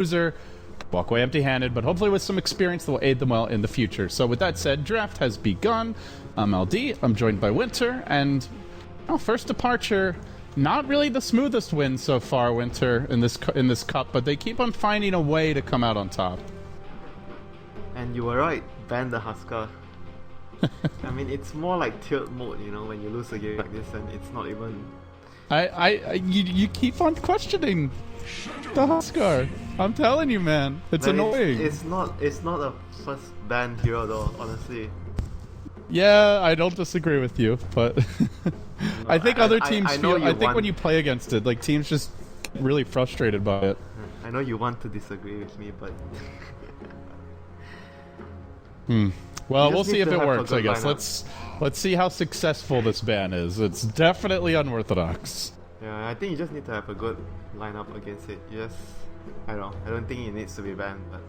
loser, walk away empty-handed, but hopefully with some experience that will aid them well in the future. So with that said, draft has begun. I'm LD, I'm joined by Winter, and first departure, not really the smoothest win so far, Winter, in this cup, but they keep on finding a way to come out on top. And you were right, ban the Husker. I mean, it's more like tilt mode, you know, when you lose a game like this, and it's not even... You keep on questioning the Husker. I'm telling you, man, it's annoying. It's not a first ban hero though, honestly. Yeah, I don't disagree with you, but I think other teams feel. I think when you play against it, like teams just get really frustrated by it. I know you want to disagree with me, but well, we'll see if it works. I guess let's see how successful this ban is. It's definitely unorthodox. Yeah, I think you just need to have a good lineup against it. I don't think it needs to be banned, but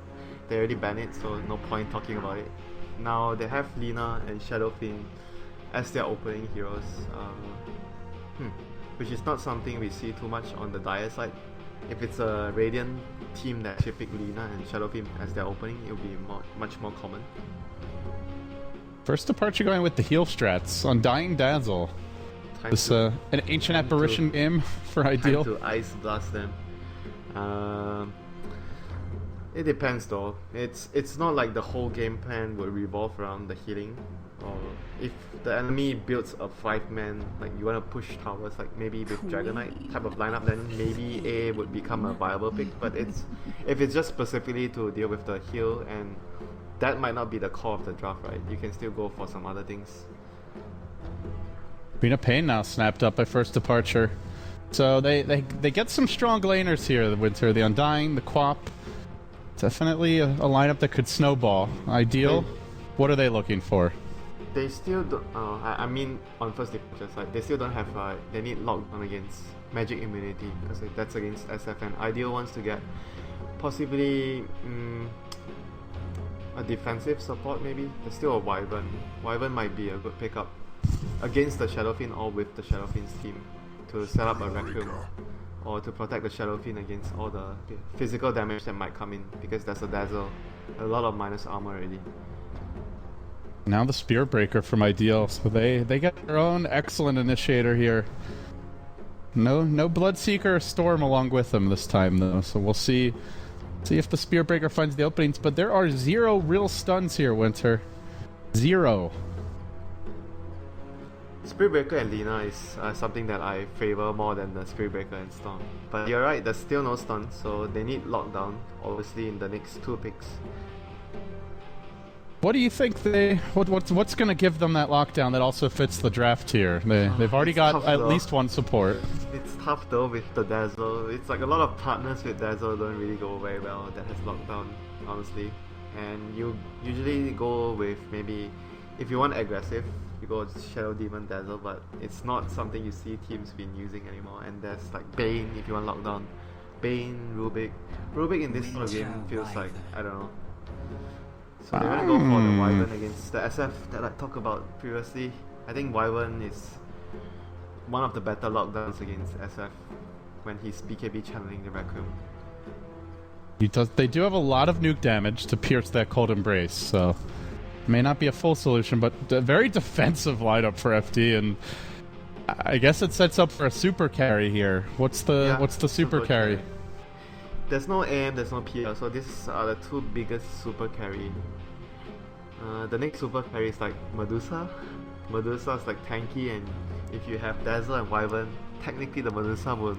they already banned it, so no point talking about it. Now they have Lina and Shadowfiend as their opening heroes, which is not something we see too much on the Dire side. If it's a Radiant team that actually pick Lina and Shadowfiend as their opening, it will be much more common. First departure going with the heal strats on Dying Dazzle. This an ancient apparition game for iDEAL. Time to ice blast them. It depends though. It's not like the whole game plan will revolve around the healing. Or if the enemy builds a 5-man, like you want to push towers, like maybe with Dragon Knight type of lineup, then maybe A would become a viable pick. But if it's just specifically to deal with the heal, and that might not be the core of the draft, right? You can still go for some other things. Arena Pain now snapped up by first departure. So they get some strong laners here, the Winter, the Undying, the Quap. Definitely a lineup that could snowball. iDEAL, what are they looking for? They still don't, I mean on first departure side, they still don't have, they need lockdown against magic immunity, because that's against SF, and iDEAL wants to get possibly a defensive support maybe. There's still a Wyvern. Wyvern might be a good pickup against the Shadowfiend or with the Shadowfiend's team to set up a Requiem or to protect the Shadowfiend against all the physical damage that might come in, because there's a Dazzle, a lot of minus armor already. Now the Spear Breaker from iDEAL, so they get their own excellent initiator here. No Bloodseeker or Storm along with them this time though, so we'll see if the Spear Breaker finds the openings, but there are 0 real stuns here, Winter. 0. Spirit Breaker and Lina is something that I favor more than the Spirit Breaker and Storm. But you're right, there's still no stun, so they need lockdown, obviously, in the next 2 picks. What do you think what's going to give them that lockdown that also fits the draft here? They've already got at least one support. It's tough though with the Dazzle. It's like a lot of partners with Dazzle don't really go very well that has lockdown, honestly. And you usually go with maybe, if you want aggressive, you go with Shadow Demon Dazzle, but it's not something you see teams been using anymore. And there's like Bane if you want lockdown. Bane, Rubik. Rubik in this sort of game feels like, I don't know. So they're gonna go for the Wyvern against the SF that I talked about previously. I think Wyvern is one of the better lockdowns against SF when he's BKB channeling the Requiem. They do have a lot of nuke damage to pierce that Cold Embrace, so may not be a full solution, but a very defensive lineup for FD, and I guess it sets up for a super carry here. What's the super carry? There's no AM, there's no PL, so these are the 2 biggest super carry. The next super carry is like Medusa. Medusa is like tanky, and if you have Dazzle and Wyvern, technically the Medusa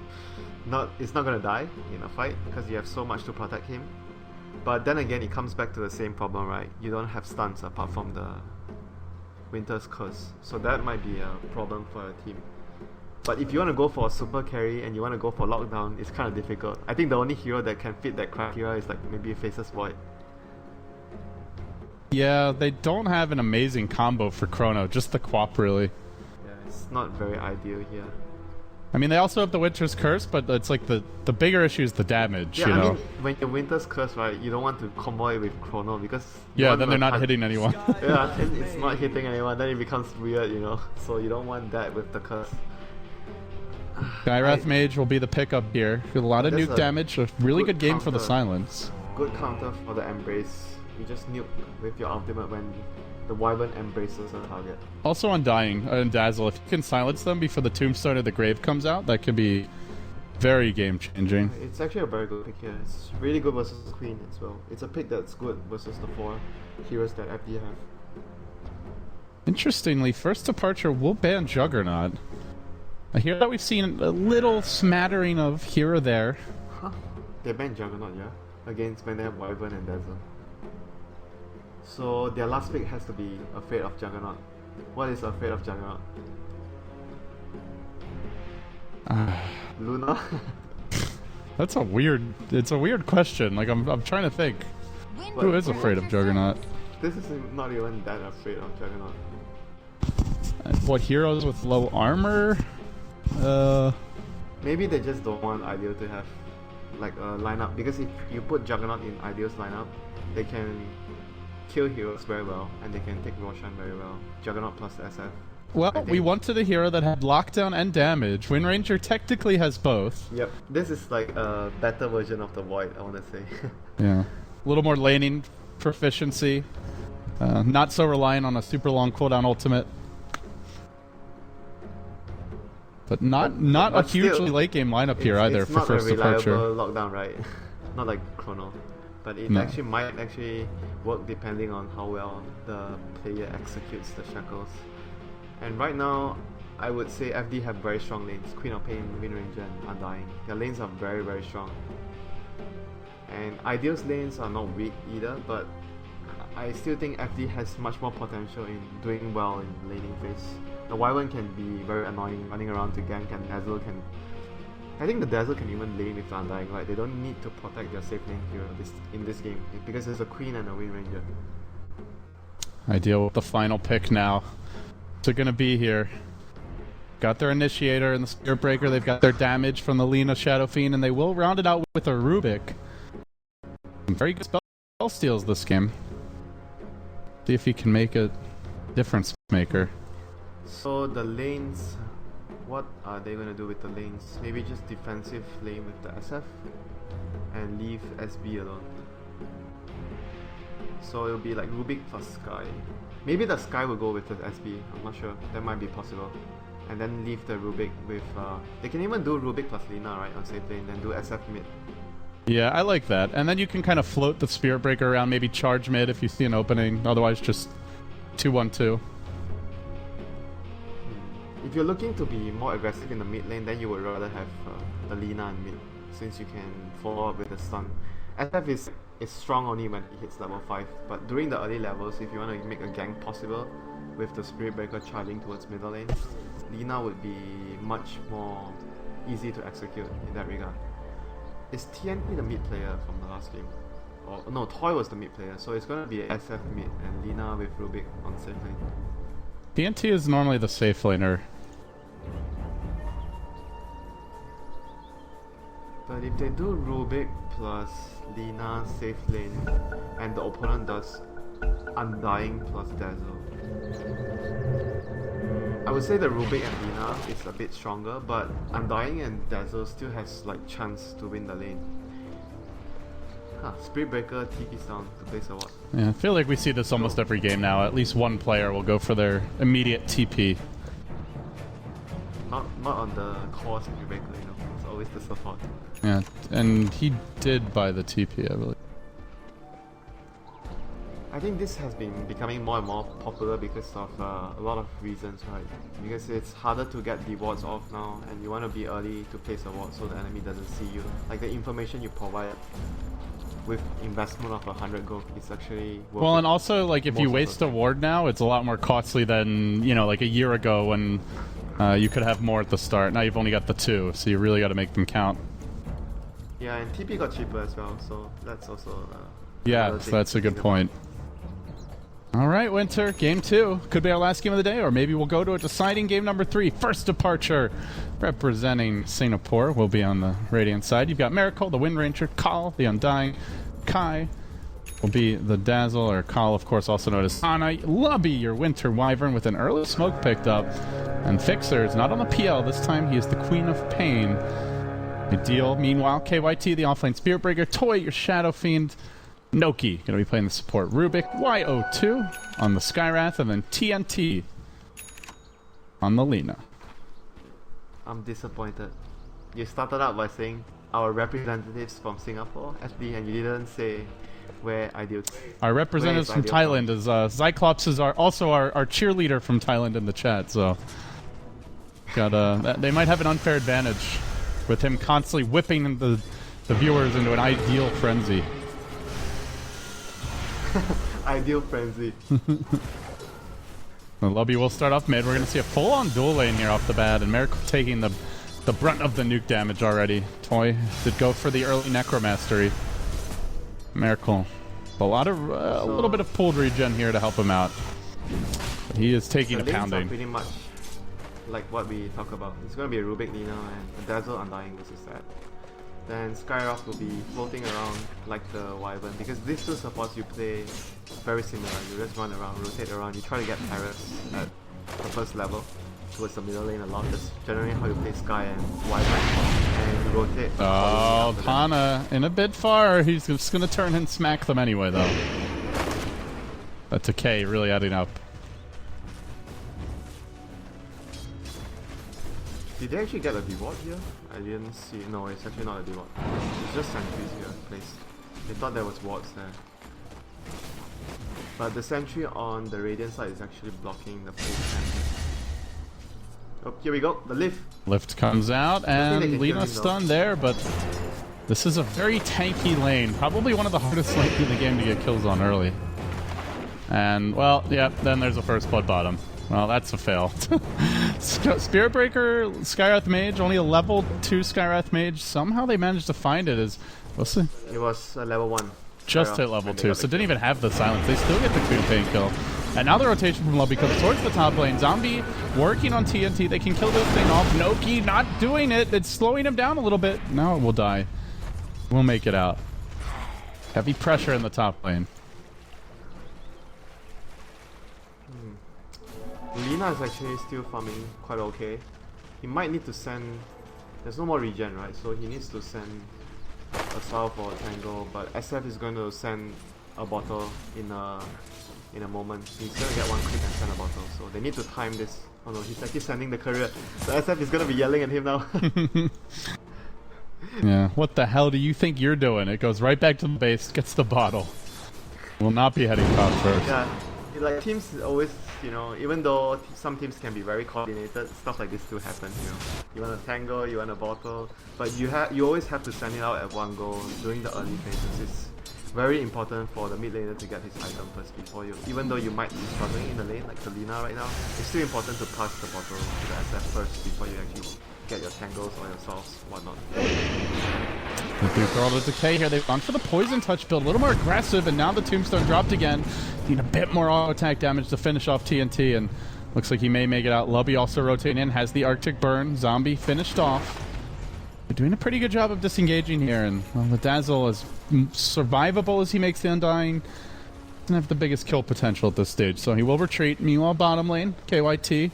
it's not gonna die in a fight because you have so much to protect him. But then again, it comes back to the same problem, right? You don't have stuns apart from the Winter's Curse, so that might be a problem for a team. But if you want to go for a super carry and you want to go for lockdown, it's kind of difficult. I think the only hero that can fit that criteria is like maybe Faceless Void. Yeah, they don't have an amazing combo for Chrono, just the Quap really. Yeah, it's not very ideal here. I mean, they also have the Winter's Curse, but it's like the bigger issue is the damage, yeah, you know? I mean, when your Winter's Curse, right, you don't want to combo it with Chrono because... Yeah, then they're not hitting anyone. Yeah, then it's not hitting anyone, then it becomes weird, you know? So you don't want that with the Curse. Skywrath Mage will be the pickup here. A lot of That's nuke a damage. A really good game for the counter. silence. Good counter for the embrace. You just nuke with your ultimate when the wyvern embraces a target. Also Undying and Dazzle. If you can silence them before the Tombstone or the Grave comes out, that could be very game changing. It's actually a very good pick here. It's really good versus Queen as well. It's a pick that's good versus the 4 heroes that FD have. Interestingly, first departure will ban Juggernaut. I hear that we've seen a little smattering of here or there. Huh? They banned Juggernaut, yeah? Against when they have Wyvern and Dazzle. So their last pick has to be Afraid of Juggernaut. What is Afraid of Juggernaut? Luna? That's a weird. It's a weird question. Like I'm trying to think. Who is afraid of Juggernaut? This is not even that afraid of Juggernaut. What heroes with low armor? Maybe they just don't want iDEAL to have like a lineup, because if you put Juggernaut in iDEAL's lineup, they can kill heroes very well and they can take Roshan very well. Juggernaut plus SF. Well, we wanted a hero that had lockdown and damage. WinRanger technically has both. Yep, this is like a better version of the Void, I want to say. Yeah. A little more laning proficiency. Not so reliant on a super long cooldown ultimate. But not a hugely still, late game lineup here either for first departure. It's not a reliable lockdown, right? Not like Chrono. But it actually might work depending on how well the player executes the shackles. And right now, I would say FD have very strong lanes. Queen of Pain, WinRanger, and Undying. Their lanes are very, very strong. And iDEAL's lanes are not weak either, but I still think FD has much more potential in doing well in laning phase. The Wyvern can be very annoying, running around to gank, and Dazzle can... I think the Dazzle can even lane with the Undying, right? They don't need to protect their safe lane hero in this game, because there's a Queen and a WinRanger. iDEAL with the final pick now. What's it gonna be here? Got their Initiator and the Spirit Breaker, they've got their damage from the Lina Shadow Fiend, and they will round it out with a Rubik. Some very good spell steals this game. See if he can make a difference maker. So the lanes, what are they going to do with the lanes? Maybe just defensive lane with the SF and leave SB alone. So it'll be like Rubik plus Sky. Maybe the Sky will go with the SB, I'm not sure, that might be possible. And then leave the Rubik with, they can even do Rubik plus Lina, right, on safe lane, then do SF mid. Yeah, I like that. And then you can kind of float the Spirit Breaker around, maybe charge mid if you see an opening, otherwise just 2-1-2. If you're looking to be more aggressive in the mid lane, then you would rather have the Lina in mid, since you can follow up with the stun. SF is strong only when it hits level 5, but during the early levels, if you want to make a gank possible with the Spirit Breaker charging towards middle lane, Lina would be much more easy to execute in that regard. Is TNP the mid player from the last game? Or no, Toy was the mid player, so it's gonna be SF mid and Lina with Rubik on safe lane. TNT is normally the safe laner. But if they do Rubik plus Lina safe lane and the opponent does Undying plus Dazzle, I would say the Rubik and Lina is a bit stronger, but Undying and Dazzle still has like chance to win the lane. Spirit Breaker TP's down to place a what? Yeah, I feel like we see this almost every game now. At least one player will go for their immediate TP. Not on the core Spirit Breaker, you know. It's always the support. Yeah, and he did buy the TP, I believe. I think this has been becoming more and more popular because of a lot of reasons, right? Because it's harder to get the wards off now, and you want to be early to place a ward so the enemy doesn't see you. Like the information you provide with investment of 100 gold is actually worth Well, it and also, like, if you waste a ward now, it's a lot more costly than, you know, like a year ago when you could have more at the start. Now you've only got the 2, so you really got to make them count. Yeah, and TP got cheaper as well, so that's also yeah, so that's a good point. Alright, Winter, game 2. Could be our last game of the day, or maybe we'll go to a deciding game number 3. First departure, representing Singapore, will be on the Radiant side. You've got Meracle, the WinRDRota, Kal, the Undying, Kai, will be the Dazzle, or Call, of course, also known as Hana. Lubby, your Winter Wyvern, with an early smoke picked up. And Fixer is not on the PL. This time he is the Queen of Pain. iDEAL, meanwhile, KYT, the offlane Spirit Breaker. Toy, your Shadow Fiend. Noki, going to be playing the support Rubik. YO2 on the Skyrath, and then TNT on the Lina. I'm disappointed. You started out by saying our representatives from Singapore, SD, and you didn't say where iDEAL. Our representatives from Thailand is Cyclops is also our cheerleader from Thailand in the chat. So got they might have an unfair advantage with him constantly whipping the viewers into an iDEAL frenzy. iDEAL frenzy. The Lubby will start off mid. We're going to see a full-on dual lane here off the bat, and Meracle taking the brunt of the nuke damage already. Toy did go for the early Necromastery. Meracle, a little bit of pooled regen here to help him out. But he is taking a pounding. Pretty much like what we talk about. It's going to be a Rubik Lina and a Dazzle Undying versus that. Then Skyrock will be floating around like the Wyvern, because these two supports you play very similar. You just run around, rotate around, you try to get parrots at the first level towards the middle lane a lot. That's generally how you play Sky and Wyvern, and you rotate. Oh, Pana in a bit far. He's just going to turn and smack them anyway, though. That's a K really adding up. Did they actually get a reward here? I didn't see. No, it's actually not a reward. It's just sentries here placed. They thought there was wards there. But the sentry on the Radiant side is actually blocking the place sentry. Oh, here we go. The lift. Lift comes out, and Lina stunned there, but this is a very tanky lane. Probably one of the hardest lanes in the game to get kills on early. And, well, yeah, then there's a first blood bottom. Well, that's a fail. Spirit Breaker, Skyrath Mage, only a level 2 Skyrath Mage. Somehow they managed to find it as... We'll see. It was a level 1. Just hit level 2, so didn't even have the silence. They still get the Queen Pain kill. And now the rotation from Lubby comes towards the top lane. Zombie working on TNT. They can kill this thing off. Noki not doing it. It's slowing him down a little bit. Now it will die. We'll make it out. Heavy pressure in the top lane. Lina is actually still farming quite okay. He might need to send... There's no more regen, right? So he needs to send a Salve or a Tango, but SF is going to send a bottle in a moment. He's going to get one click and send a bottle, so they need to time this. Oh no, he's actually sending the courier. So SF is going to be yelling at him now. Yeah, what the hell do you think you're doing? It goes right back to the base, gets the bottle. Will not be heading top first. Yeah, like teams always, you know, even though some teams can be very coordinated, stuff like this still happens, you know. You want a tango, you want a bottle, but you always have to send it out at one go during the early phases. It's very important for the mid laner to get his item first before you, even though you might be struggling in the lane like the Lina right now, it's still important to pass the bottle to the SF first before you actually get your tangles or your salves, whatnot. The Duke rolled a decay here. They've gone for the poison touch build, a little more aggressive, and now the tombstone dropped again. Need a bit more auto attack damage to finish off TNT, and looks like he may make it out. Lubby also rotating in, has the Arctic Burn. Zombie finished off. They're doing a pretty good job of disengaging here, and well, the Dazzle is survivable as he makes the Undying. Doesn't have the biggest kill potential at this stage, so he will retreat. Meanwhile, bottom lane, KYT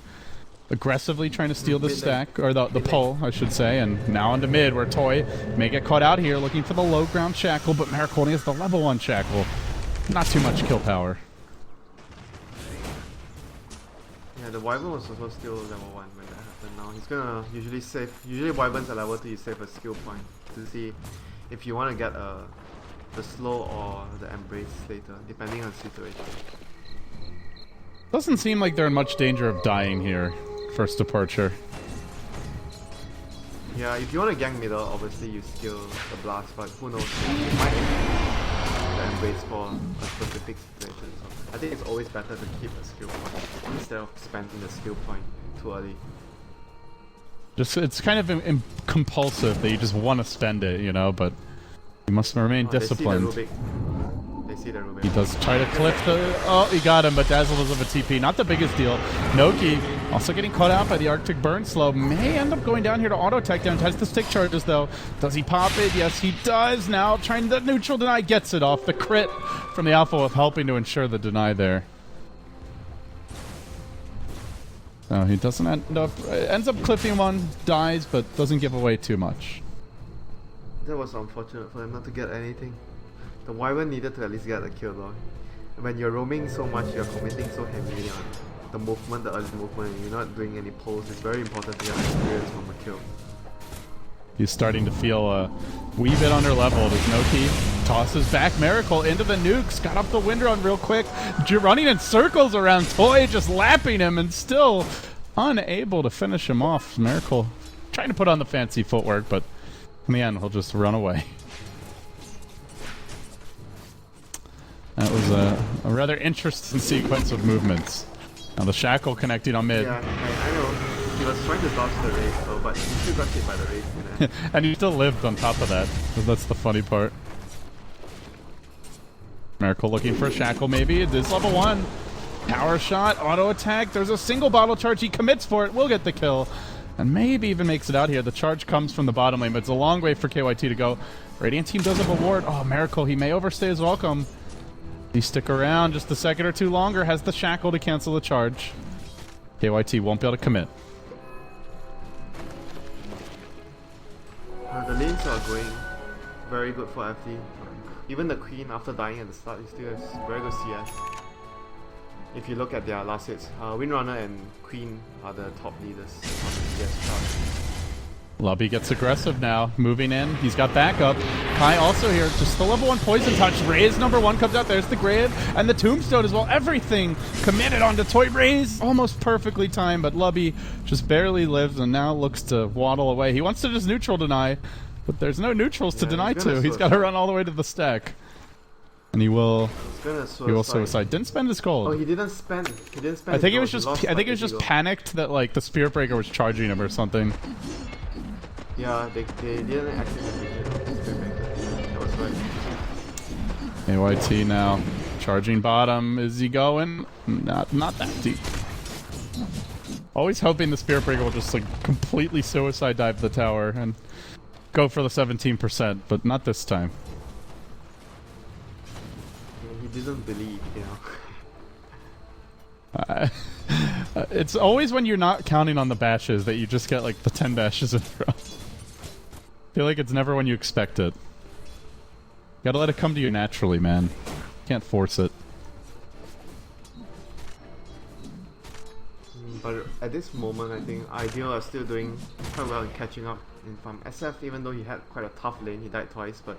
aggressively trying to steal the stack, or the pull, I should say, and now into mid, where Toy may get caught out here, looking for the low ground shackle, but Meracle has the level 1 shackle. Not too much kill power. Yeah, the Wyvern was also still level 1 when that happened. Now he's gonna usually save, Wyverns at level 2, you save a skill point to see if you want to get the slow or the embrace later, depending on the situation. Doesn't seem like they're in much danger of dying here. First departure. Yeah, if you want to gank middle, obviously you skill the blast, but who knows, you might need the embrace for a specific situation. So I think it's always better to keep a skill point instead of spending the skill point too early. Just it's kind of compulsive that you just want to spend it, you know, but you must remain disciplined. They see the Rubik. He does try to clip the... Oh, he got him, but Dazzle doesn't have a TP. Not the biggest deal. Noki Also getting caught out by the Arctic Burn Slow. May end up going down here to auto-tech down. Has the stick charges, though. Does he pop it? Yes, he does. Now trying the neutral deny. Gets it off. The crit from the Alpha Wolf helping to ensure the deny there. No, he doesn't end up... ends up clipping one, dies, but doesn't give away too much. That was unfortunate for him not to get anything. The Wyvern needed to at least get a kill though. When you're roaming so much, you're committing so heavily on the movement, the early movement, and you're not doing any pulls. It's very important to get experience from a kill. He's starting to feel a wee bit under leveled as Noki tosses back Meracle into the nukes. Got up the wind run real quick. Running in circles around Toy, just lapping him and still unable to finish him off. Meracle trying to put on the fancy footwork, but in the end, he'll just run away. That was a rather interesting sequence of movements. Now the shackle connecting on mid. Yeah, I know. He was trying to dodge the race though, but he still got hit by the race. You know? And he still lived on top of that. So that's the funny part. Meracle looking for a shackle maybe. It is level 1. Power shot, auto attack. There's a single bottle charge. He commits for it. Will get the kill. And maybe even makes it out here. The charge comes from the bottom lane, but it's a long way for KYT to go. Radiant team does have a ward. Oh, Meracle, he may overstay his welcome. He stick around just a second or two longer. Has the shackle to cancel the charge. KYT won't be able to commit. The lanes are going very good for FD. Even the Queen, after dying at the start, he still has very good CS. If you look at their last hits, WinRunner and Queen are the top leaders on the CS chart. Lubby gets aggressive now, moving in. He's got backup. Kai also here, just the level 1 poison touch. Raze number 1 comes out. There's the grave and the tombstone as well. Everything committed onto Toy. Raze almost perfectly timed, but Lubby just barely lives and now looks to waddle away. He wants to just neutral deny, but there's no neutrals to deny to. He's got to run all the way to the stack. And he will suicide. Didn't spend his gold. Oh, he didn't spend. I think he was just panicked that like the Spirit Breaker was charging him or something. Yeah, they didn't activate the Spirit Breaker. That was right. AYT now charging bottom. Is he going? Not that deep. Always hoping the Spirit Breaker will just like completely suicide dive the tower and go for the 17%, but not this time. He didn't believe, you know. It's always when you're not counting on the bashes that you just get like the 10 bashes in a row. I feel like it's never when you expect it. Gotta let it come to you naturally, man. Can't force it. But at this moment, I think iDEAL are still doing quite well in catching up in farm. SF, even though he had quite a tough lane, he died twice, but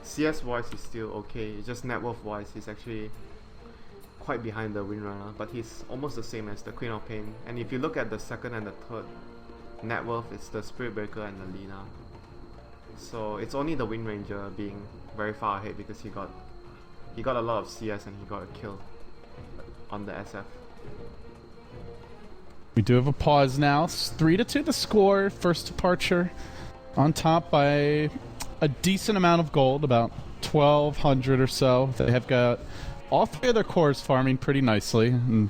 CS-wise, he's still okay. Just net worth-wise, he's actually quite behind the WinRunner, but he's almost the same as the Queen of Pain. And if you look at the second and the third net worth, it's the Spirit Breaker and the Lina. So it's only the WinRanger being very far ahead because he got a lot of CS and he got a kill on the SF. We do have a pause now. 3-2 the score. First departure on top by a decent amount of gold, about 1,200 or so. They have got all 3 of their cores farming pretty nicely. And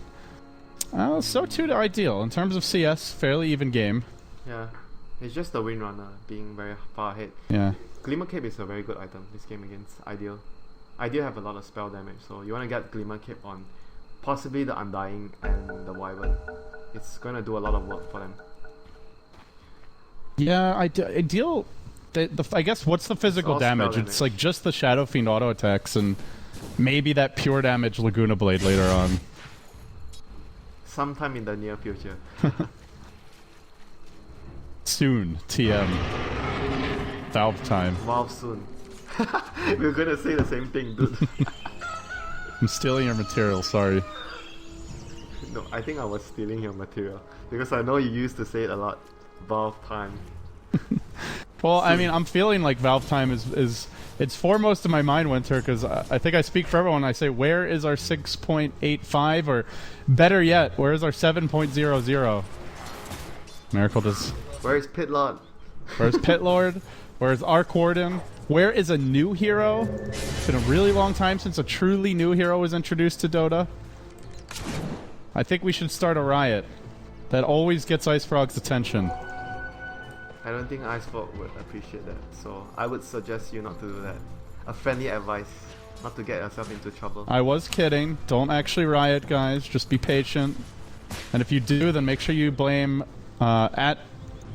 so too to iDEAL. In terms of CS, fairly even game. Yeah, it's just the WinRunner being very far ahead. Yeah. Glimmer Cape is a very good item this game against iDEAL. iDEAL have a lot of spell damage, so you want to get Glimmer Cape on possibly the Undying and the Wyvern. It's going to do a lot of work for them. Yeah, iDEAL... I guess what's the physical damage? It's like just the Shadow Fiend auto attacks and maybe that pure damage Laguna Blade later on. Sometime in the near future. Soon, TM. Valve time. Valve soon. We're gonna say the same thing, dude. I'm stealing your material, sorry. No, I think I was stealing your material because I know you used to say it a lot. Valve time. Well, I mean, I'm feeling like Valve time is it's foremost in my mind, Winter, because I think I speak for everyone when I say, where is our 6.85, or better yet, where is our 7.00? Meracle does... Where is Pitlord? Where's Pitlord? Where's Arc Warden? Where is a new hero? It's been a really long time since a truly new hero was introduced to Dota. I think we should start a riot. that always gets Ice Frog's attention. I don't think Icefrog would appreciate that, so I would suggest you not to do that. A friendly advice, not to get yourself into trouble. I was kidding. Don't actually riot, guys. Just be patient. And if you do, then make sure you blame at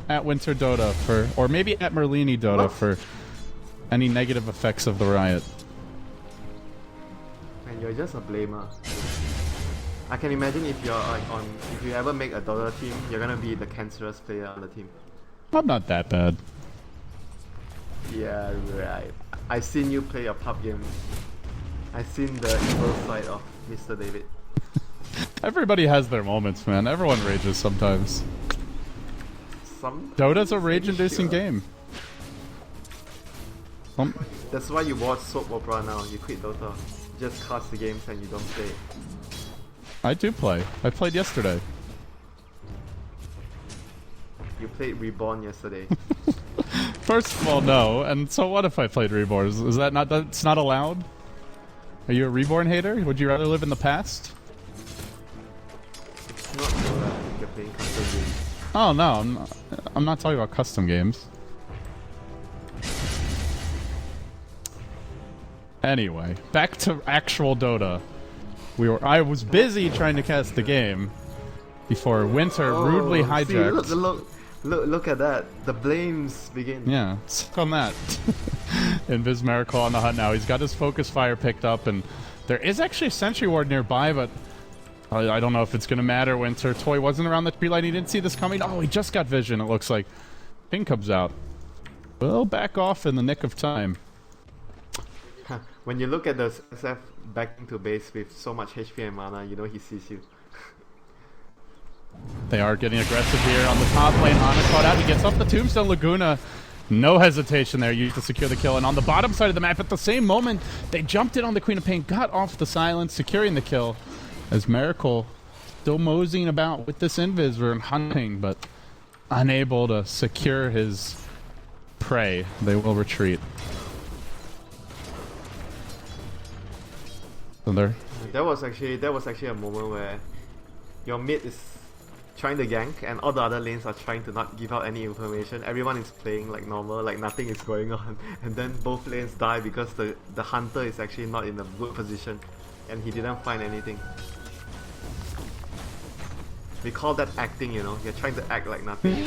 WinteRDota for, or maybe at LDdota for any negative effects of the riot. And you're just a blamer. I can imagine if you're like if you ever make a Dota team, you're gonna be the cancerous player on the team. I'm not that bad. Yeah, right. I've seen you play a pub game. I've seen the evil side of Mr. David. Everybody has their moments, man. Everyone rages sometimes. Dota's a rage-inducing game. That's why you watch soap opera now. You quit Dota. You just cast the games and you don't play. I do play. I played yesterday. You played Reborn yesterday. First of all, no. And so what if I played Reborn? Is that not, that's not allowed? Are you a Reborn hater? Would you rather live in the past? It's not so that you're playing custom games. Oh no, I'm not talking about custom games. Anyway, back to actual Dota. I was busy trying to cast the game before Winter rudely hijacked. See, look at that. The blames begin. Yeah, suck on that. Invis Meracle on the hunt now. He's got his focus fire picked up, and there is actually a sentry ward nearby, but I don't know if it's going to matter. Winter Toy wasn't around the tree line. He didn't see this coming. Oh, he just got vision, it looks like. Ping comes out. Well, back off in the nick of time. When you look at the SF backing to base with so much HP and mana, you know he sees you. They are getting aggressive here on the top lane. Ana caught out. He gets off the Tombstone Laguna. No hesitation there. Used to secure the kill. And on the bottom side of the map, at the same moment, they jumped in on the Queen of Pain, got off the silence, securing the kill. As Meracle still moseying about with this Invis and hunting, but unable to secure his prey. They will retreat. So there. That was actually a moment where your mid is trying to gank and all the other lanes are trying to not give out any information. Everyone is playing like normal, like nothing is going on, and then both lanes die because the hunter is actually not in a good position and he didn't find anything. We call that acting, you know. You're trying to act like nothing.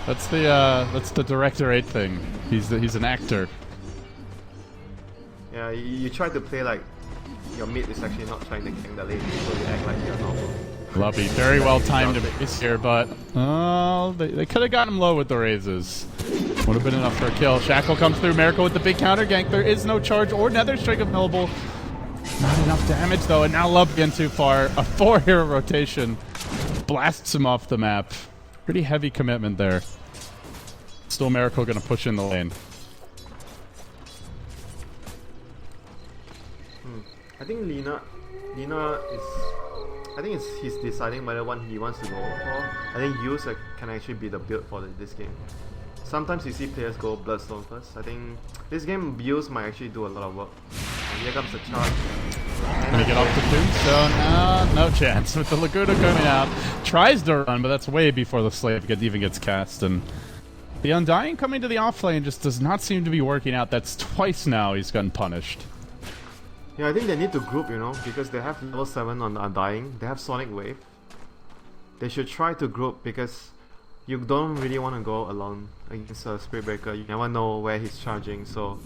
That's the Director 8 thing. He's an actor. Yeah, you try to play like your mid is actually not trying to gank the lane, so you act like you're normal. Lubby, very well timed raise here, but they could have gotten him low with the raises. Would have been enough for a kill. Shackle comes through, Meracle with the big counter gank. There is no charge or Nether Strike available. Not enough damage though, and now Lubby in too far. A 4-hero rotation blasts him off the map. Pretty heavy commitment there. Still Meracle gonna push in the lane. I think Lina is. I think he's deciding whether one he wants to go for. I think Use can actually be the build for this game. Sometimes you see players go Bloodstone first. I think this game Use might actually do a lot of work. And here comes the charge. Gonna get off the Tombstone. No chance with the Laguna coming out. Tries to run, but that's way before the Slave even gets cast. And the Undying coming to the off lane just does not seem to be working out. That's twice now he's gotten punished. Yeah, I think they need to group, you know, because they have level 7 on Undying, they have Sonic Wave. They should try to group because you don't really want to go alone against a Spirit Breaker. You never know where he's charging, so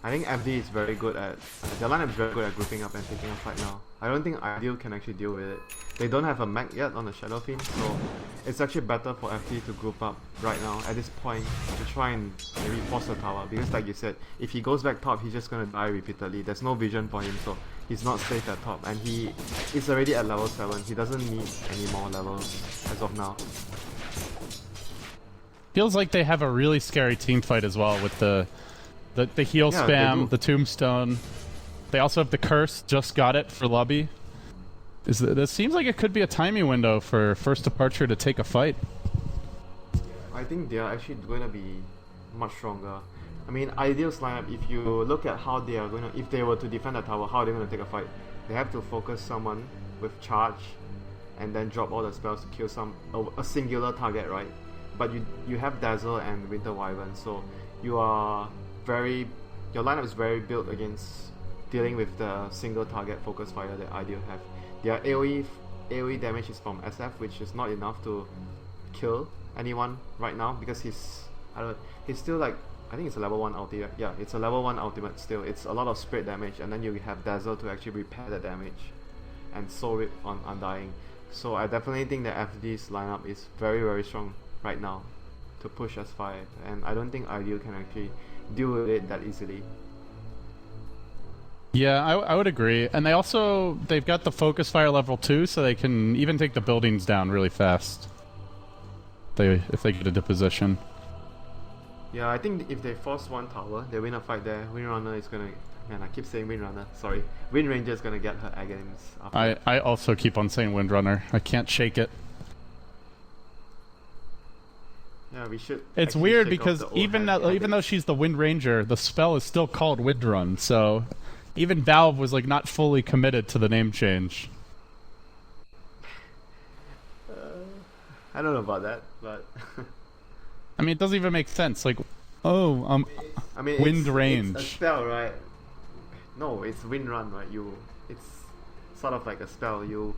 I think FD is very good at, their lineup is very good at grouping up and taking a fight now. I don't think iDEAL can actually deal with it. They don't have a mech yet on the Shadow Fiend, so it's actually better for FD to group up right now at this point to try and maybe force the tower, because like you said, if he goes back top, he's just gonna die repeatedly. There's no vision for him, so he's not safe at top, and he is already at level 7. He doesn't need any more levels as of now. Feels like they have a really scary team fight as well with the heal spam, the Tombstone. They also have the Curse, just got it for Lubby. This seems like it could be a timing window for First Departure to take a fight. I think they are actually going to be much stronger. I mean, iDEAL's lineup, if you look at how they are going to, if they were to defend the tower, how are they going to take a fight? They have to focus someone with charge, and then drop all the spells to kill a singular target, right? But you have Dazzle and Winter Wyvern, so your lineup is very built against dealing with the single target focus fire that iDEAL have. Their AoE damage is from SF, which is not enough to kill anyone right now because he's still like, I think it's a level 1 ultimate. Yeah, it's a level 1 ultimate still. It's a lot of spread damage, and then you have Dazzle to actually repair the damage and sow it on Undying. So I definitely think that FD's lineup is very, very strong right now to push S5, and I don't think iDEAL can actually deal with it that easily. Yeah, I would agree. And they've got the focus fire level 2, so they can even take the buildings down really fast. If they get into position. Yeah, I think if they force one tower, they win a fight there. Windrunner is gonna... Man, I keep saying Windrunner. Sorry. Windranger is gonna get her Aghanim's. I also keep on saying Windrunner. I can't shake it. Yeah, we should... It's weird because even though she's the Windranger, the spell is still called Windrun, so... Even Valve was like not fully committed to the name change. I don't know about that, but... I mean, it doesn't even make sense. Like, I mean, wind range. It's a spell, right? No, it's wind run, right? It's sort of like a spell. You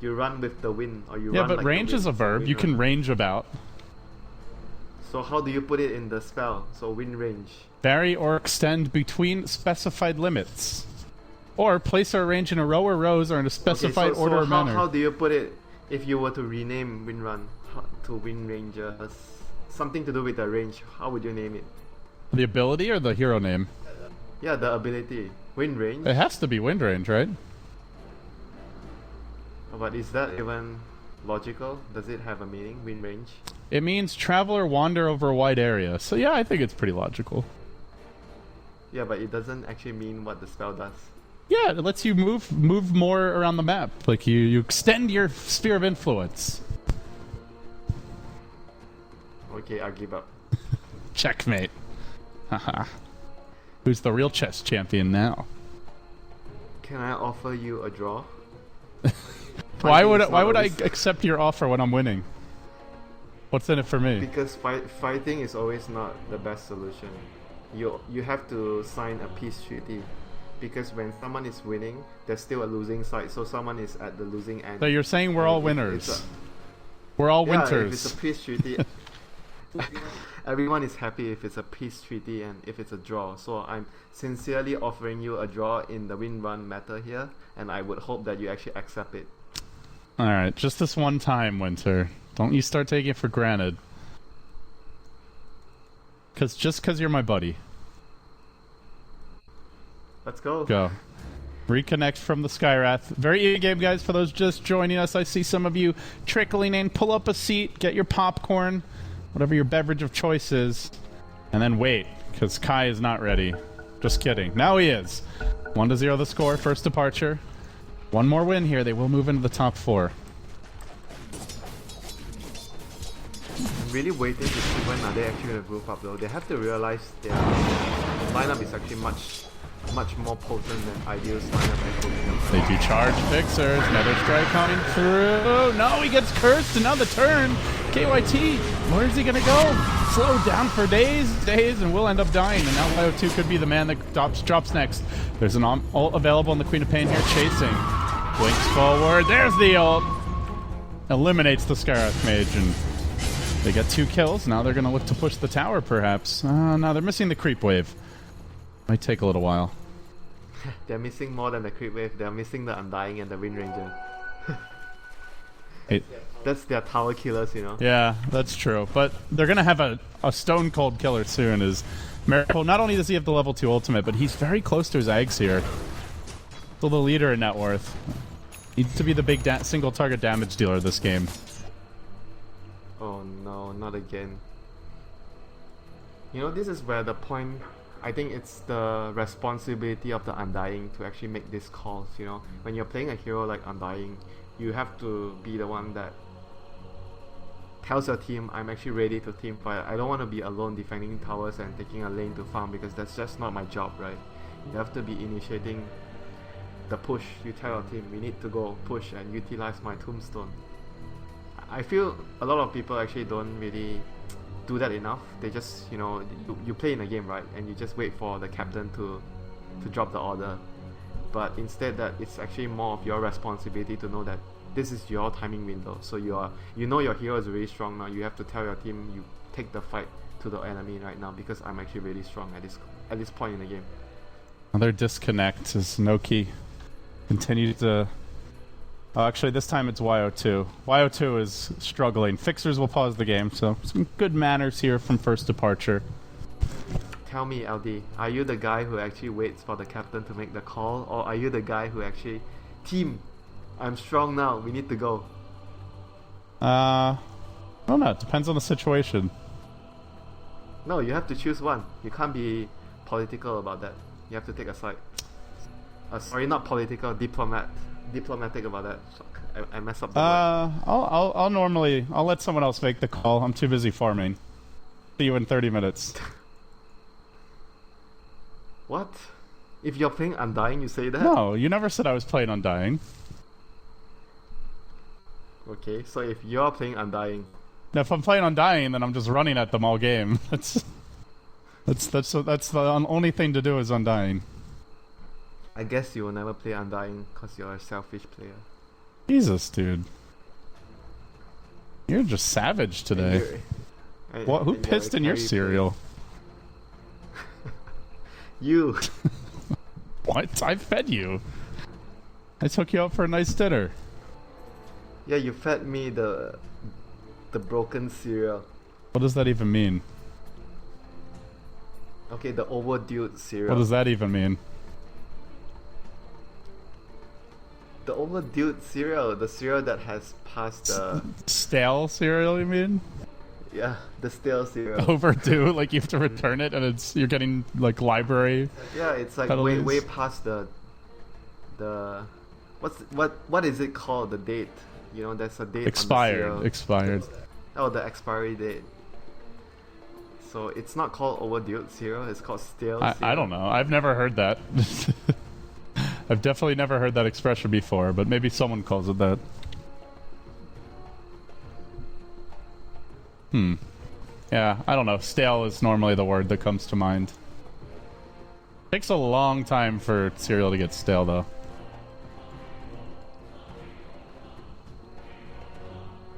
run with the wind, or you run. Yeah, but like range is a verb. You can range about. So how do you put it in the spell? So wind range. Vary or extend between specified limits, or place or arrange in a row or rows or in a specified order or manner. How do you put it if you were to rename wind run to wind ranger? Something to do with the range. How would you name it? The ability or the hero name? Yeah, the ability. Wind range. It has to be wind range, right? But is that even logical? Does it have a meaning, wind range? It means travel or wander over a wide area. So yeah, I think it's pretty logical. Yeah, but it doesn't actually mean what the spell does. Yeah, it lets you move more around the map. Like you extend your sphere of influence. Okay, I give up. Checkmate. Haha. Who's the real chess champion now? Can I offer you a draw? Why would I accept your offer when I'm winning? What's in it for me? Because fighting is always not the best solution. You have to sign a peace treaty, because when someone is winning, there's still a losing side, so someone is at the losing end. So you're saying we're all winners? We're all winters. If it's a peace treaty, everyone is happy if it's a peace treaty and if it's a draw. So I'm sincerely offering you a draw in the win run matter here, and I would hope that you actually accept it. Alright, just this one time, Winter. Don't you start taking it for granted. Just because you're my buddy. Let's go. Go. Reconnect from the Skyrath. Very easy game, guys. For those just joining us, I see some of you trickling in. Pull up a seat, get your popcorn, whatever your beverage of choice is, and then wait, because Kai is not ready. Just kidding. Now he is. 1-0 the score, first departure. One more win here. They will move into the top 4. I'm really waiting to see when are they actually going to group up though. They have to realize their lineup is actually much more potent than iDEAL's lineup. They do charge fixers. Nether Strike coming through. No, he gets cursed. Another turn. KYT, where's he going to go? Slowed down for days, and will end up dying. And now YO2 could be the man that drops next. There's an ult available in the Queen of Pain here, chasing. Blinks forward. There's the ult. Eliminates the Skyrath Mage, and they get 2 kills. Now they're going to look to push the tower, perhaps. No, they're missing the creep wave. Might take a little while. They're missing more than the creep wave. They're missing the Undying and the Windranger. That's their tower killers, you know. Yeah, that's true. But they're going to have a stone cold killer soon. Is Meracle. Not only does he have the level 2 ultimate, but he's very close to his Ags here. Still the leader in net worth. Needs to be the big single target damage dealer this game. Oh no, not again. You know, this is where the point... I think it's the responsibility of the Undying to actually make these calls, you know. When you're playing a hero like Undying, you have to be the one that tells your team, I'm actually ready to team fight. I don't want to be alone defending towers and taking a lane to farm, because that's just not my job, right? You have to be initiating the push. You tell your team, we need to go push and utilize my tombstone. I feel a lot of people actually don't really do that enough. They just, you know, you play in a game, right? And you just wait for the captain to drop the order. But instead that it's actually more of your responsibility to know that this is your timing window. So you know your hero is really strong now. You have to tell your team, you take the fight to the enemy right now because I'm actually really strong at this point in the game. Another disconnect as Noki continues to... Oh, actually, this time it's YO2. YO2 is struggling. Fixers will pause the game, so some good manners here from first departure. Tell me, LD, are you the guy who actually waits for the captain to make the call, or are you the guy who actually... Team, I'm strong now, we need to go. I don't know, it depends on the situation. No, you have to choose one. You can't be political about that. You have to take a side. Sorry, not political, diplomatic about that. Fuck, I messed up the word. I'll let someone else make the call. I'm too busy farming. See you in 30 minutes. What? If you're playing Undying, you say that? No, you never said I was playing Undying. Okay, so if you're playing Undying... Now, if I'm playing Undying, then I'm just running at them all game. That's the only thing to do is Undying. I guess you will never play Undying because you're a selfish player. Jesus, dude. You're just savage today. Who pissed in your cereal? You. What? I fed you. I took you out for a nice dinner. Yeah, you fed me the broken cereal. What does that even mean? Okay, the overdue cereal. What does that even mean? The overdue cereal, the cereal that has passed the... Stale cereal, you mean? Yeah, the stale cereal. Overdue, like you have to return it and you're getting like library. Yeah, it's like penalties. way past the what is it called? The date. You know, there's a date Expired. on the cereal. Expired. Oh, the expiry date. So it's not called overdue cereal, it's called stale cereal. I don't know. I've never heard that. I've definitely never heard that expression before, but maybe someone calls it that. Yeah, I don't know. Stale is normally the word that comes to mind. Takes a long time for cereal to get stale, though.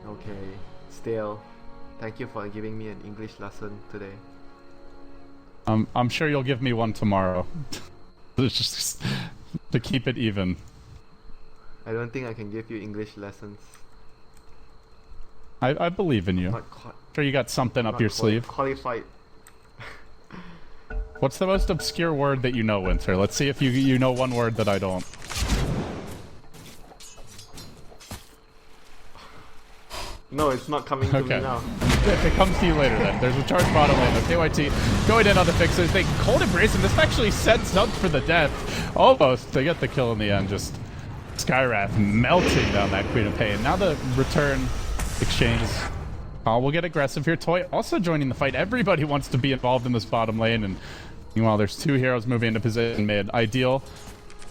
Okay, stale. Thank you for giving me an English lesson today. I'm sure you'll give me one tomorrow. It's just to keep it even. I don't think I can give you English lessons. I believe in you. Sure you got something up your sleeve. Qualified. What's the most obscure word that you know, Winter? Let's see if you know one word that I don't. No, it's not coming to me now. If it comes to you later, then. There's a charge bottom lane. The KYT going in on the fixers. They cold embrace him. This actually sets up for the death. Almost. They get the kill in the end. Just Skywrath melting down that Queen of Pain. Now the return exchange. We'll get aggressive here. Toy also joining the fight. Everybody wants to be involved in this bottom lane. And meanwhile, there's two heroes moving into position mid. iDEAL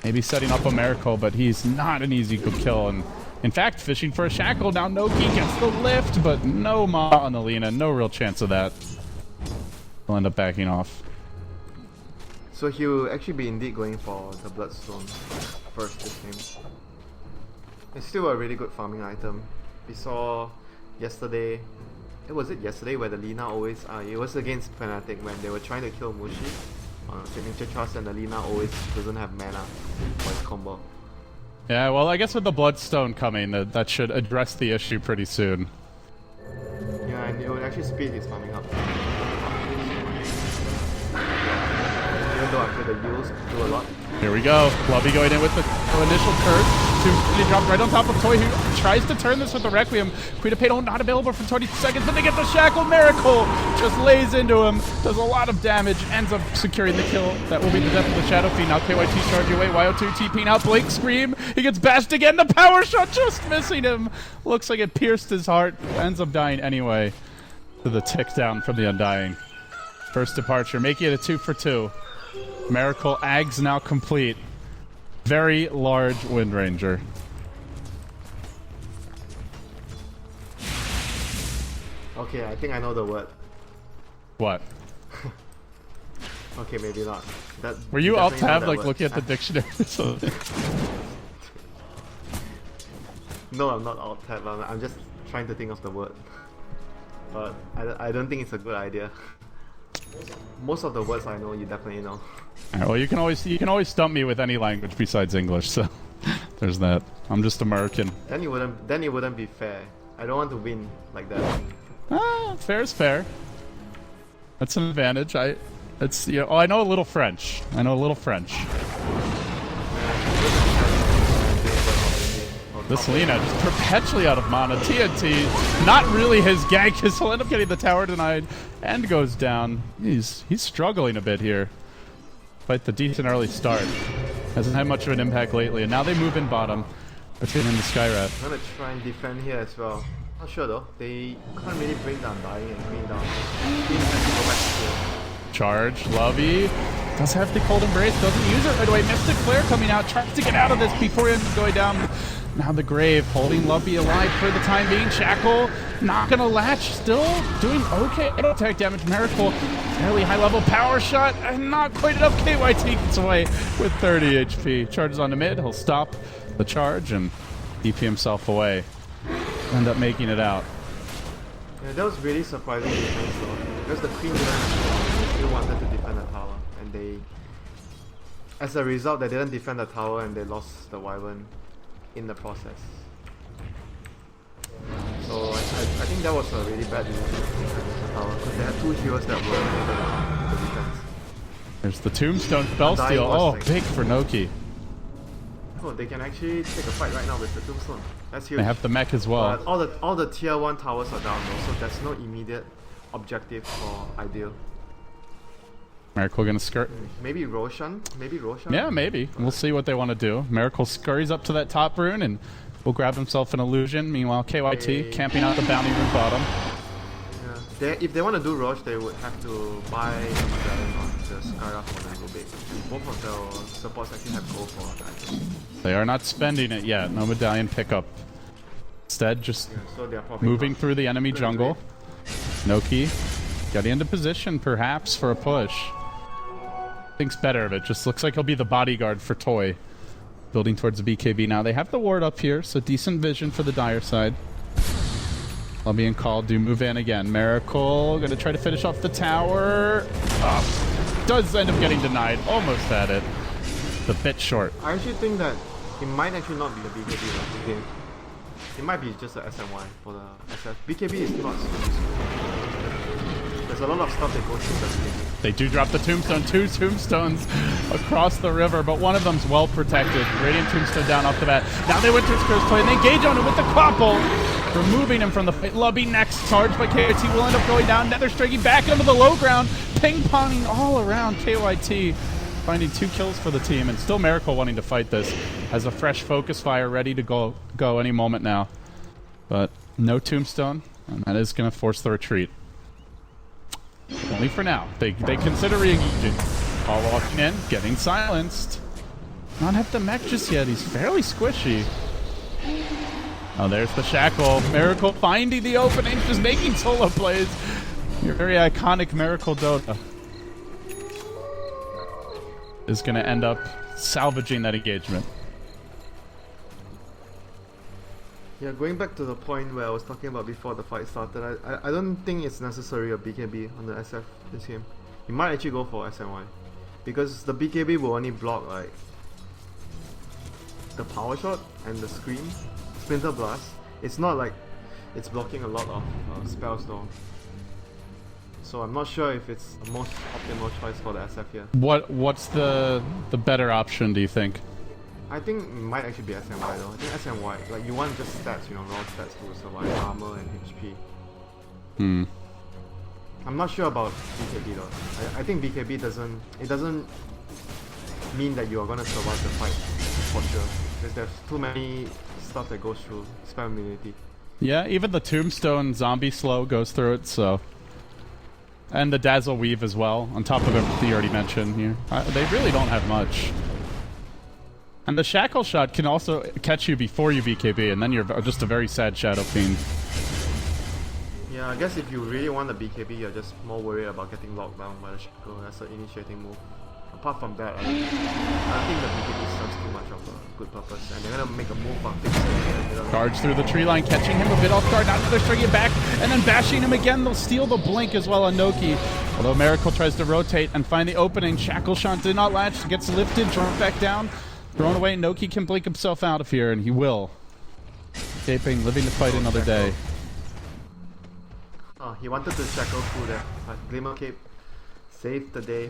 maybe setting up a Meracle, but he's not an easy kill. And in fact, fishing for a shackle. Now Noki gets the lift, but no Ma on the Lina. No real chance of that. He'll end up backing off. So he'll actually be indeed going for the Bloodstone first this game. It's still a really good farming item. We saw yesterday, was it yesterday where the Lina always, it was against Fnatic when they were trying to kill Mushi on Signature Trust and the Lina always doesn't have mana for his combo. Yeah, well, I guess with the Bloodstone coming, that should address the issue pretty soon. Yeah, and it would actually speed his farming up. Even though I feel the yields do a lot. Here we go. Lovey going in with the initial curse. He dropped right on top of Toy, who tries to turn this with the Requiem. Queen of Pain not available for 20 seconds, but they get the Shackle. Meracle just lays into him. Does a lot of damage. Ends up securing the kill. That will be the death of the Shadow Fiend. Now KYT charging away. YO2 TPing out. Blink Scream. He gets bashed again. The power shot just missing him. Looks like it pierced his heart. Ends up dying anyway. To the tick down from the Undying. First departure, making it a 2 for 2. Meracle Ags now complete. Very large Windranger. Okay, I think I know the word. What? Okay, maybe not. That, Were you alt tab like word. looking at the dictionary or something? No, I'm not alt tab. I'm just trying to think of the word. But I don't think it's a good idea. Most of the words I know, you definitely know. Alright, well, you can always stump me with any language besides English. So there's that. I'm just American. Then it wouldn't be fair. I don't want to win like that. Ah, fair is fair. That's an advantage. It's you know. Oh, I know a little French. I know a little French. This Lina just perpetually out of mana. TNT, not really his gank, because he'll end up getting the tower denied and goes down. He's struggling a bit here. Despite the decent early start. Hasn't had much of an impact lately, and now they move in bottom. Rotating in the Skyrat. I'm gonna try and defend here as well. Not sure though. They can't really bring down dying and green down. Green has to go back to here. Charge, Lovey. Does have the cold embrace, doesn't use it right away. Mystic Flare coming out, tries to get out of this before he ends up going down. Now the Grave, holding Lovey alive for the time being. Shackle, not gonna latch, still doing okay. Attack damage, Meracle, fairly high level power shot, and not quite enough. KYT gets away with 30 HP. Charges on the mid, he'll stop the charge and DP himself away. End up making it out. Yeah, that was really surprising defense though. Because the Queen still wanted to defend the tower, and they, as a result, they didn't defend the tower and they lost the Wyvern in the process. So I think that was a really bad decision to defend the tower, because they had two heroes that were the defense. There's the Tombstone spell steal. Oh, big for Noki. Oh, they can actually take a fight right now with the Tombstone. That's huge. They have the mech as well. But all the tier 1 towers are down though, so there's no immediate objective for iDEAL. Meracle gonna skirt. Maybe Roshan? Maybe Roshan? Yeah, maybe. We'll see what they want to do. Meracle scurries up to that top rune and will grab himself an illusion. Meanwhile, KYT camping out the bounty rune bottom. Yeah. If they want to do Rosh, they would have to buy the medallion on the Skyra for the Rubik. Both of the supports actually have gold for that. They are not spending it yet. No medallion pickup. Instead, just so they are probably moving through the enemy jungle. Noki getting into position, perhaps, for a push. Thinks better of it. Just looks like he'll be the bodyguard for Toy. Building towards the BKB now. They have the ward up here, so decent vision for the Dire side. While being called, do move in again. Meracle gonna try to finish off the tower. Does end up getting denied. Almost had it. A bit short. I actually think that it might actually not be the BKB game. It might be just the SMY for the SF. BKB is not so useful. There's a lot of stuff that goes through the BKB. They do drop the Tombstone. 2 Tombstones across the river, but one of them's well protected. Radiant Tombstone down off the bat. Now they went to his first play, and they engage on him with the Quapple, removing him from the fight. Lubby next, charged by KYT, will end up going down. Nether striking back into the low ground, ping-ponging all around KYT. Finding 2 kills for the team, and still Meracle wanting to fight this. Has a fresh focus fire ready to go any moment now. But no Tombstone, and that is going to force the retreat. Only for now. They consider re-engaging. All walking in, getting silenced. Not have the mech just yet. He's fairly squishy. Oh, there's the Shackle. Meracle finding the opening, just making solo plays. Your very iconic Meracle Dota is going to end up salvaging that engagement. Yeah, going back to the point where I was talking about before the fight started, I don't think it's necessary a BKB on the SF this game. You might actually go for SMY, because the BKB will only block like the power shot and the scream, Splinter Blast. It's not like it's blocking a lot of spells though. So I'm not sure if it's the most optimal choice for the SF here. What's the better option, do you think? I think it might actually be SMY though. I think SMY, like you want just stats, you know, raw stats to survive, armor and HP. I'm not sure about BKB though. I think BKB doesn't mean that you are gonna survive the fight for sure. Because there's too many stuff that goes through spell immunity. Yeah, even the Tombstone zombie slow goes through it, so. And the Dazzle Weave as well, on top of everything you already mentioned here. They really don't have much. And the shackle shot can also catch you before you BKB, and then you're just a very sad Shadow Fiend. Yeah, I guess if you really want the BKB, you're just more worried about getting locked down by the shackle. That's an initiating move. Apart from that, I think the BKB serves too much of a good purpose, and they're gonna make a move on Fixer. Guards through the tree line, catching him a bit off guard. Now they're stringing it back, and then bashing him again. They'll steal the blink as well on Noki. Although Meracle tries to rotate and find the opening, Shackle Shot did not latch. Gets lifted, drawn back down, thrown away. Noki can blink himself out of here, and he will. Escaping, living to fight another day. Oh, he wanted to shackle through there, but Glimmer Cape saved the day.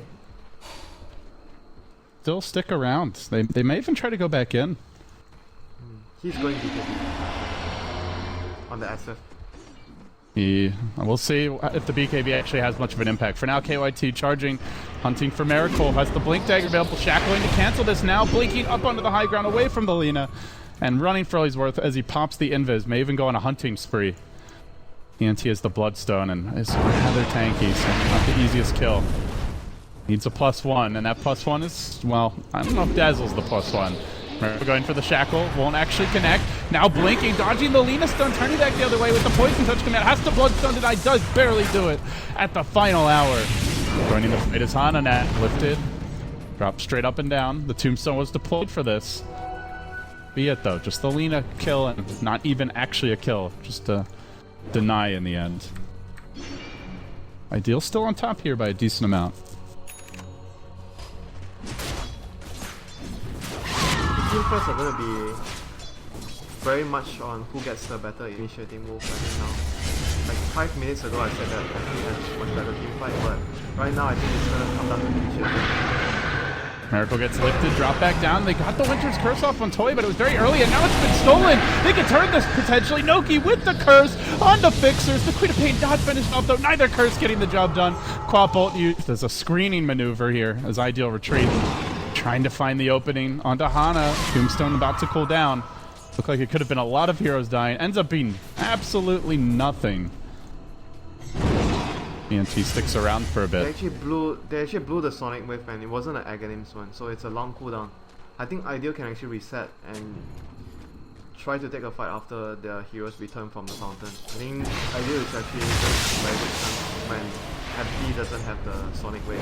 Still stick around. They may even try to go back in. He's going BKB on the SF. We'll see if the BKB actually has much of an impact. For now, KYT charging, hunting for Meracle. Has the Blink Dagger available. Shackling to cancel this now. Blinking up onto the high ground away from the Lina. And running for all he's worth as he pops the Invis. May even go on a hunting spree. ENT has the Bloodstone and is rather tanky, so not the easiest kill. Needs a +1, and that +1 is, well, I don't know if Dazzle's the +1. We're going for the Shackle, won't actually connect. Now blinking, dodging the Lina stun, turning back the other way with the Poison Touch command. Has the Bloodstone deny, does barely do it at the final hour. Joining the fight is Hananat, lifted, dropped straight up and down. The Tombstone was deployed for this. Be it though, just the Lina kill and not even actually a kill, just a deny in the end. iDEAL still on top here by a decent amount. Team fights are going to be very much on who gets the better initiating move right now. Like 5 minutes ago I said that I think that's much better team fight, but right now I think it's going to come down to initiating. Meracle gets lifted, drop back down. They got the Winter's Curse off on Toy, but it was very early, and now it's been stolen. They can turn this potentially. Noki with the Curse on the Fixers. The Queen of Pain not finished off, though. Neither Curse getting the job done. Quap ult used as a screening maneuver here as iDEAL retreat. Trying to find the opening onto Hana. Tombstone about to cool down. Looked like it could have been a lot of heroes dying. Ends up being absolutely nothing. ENT sticks around for a bit. They actually blew the Sonic Wave, and it wasn't an Aghanims one, so it's a long cooldown. I think iDEAL can actually reset and try to take a fight after their heroes return from the fountain. I think iDEAL is actually a very good chance when Happy doesn't have the Sonic Wave.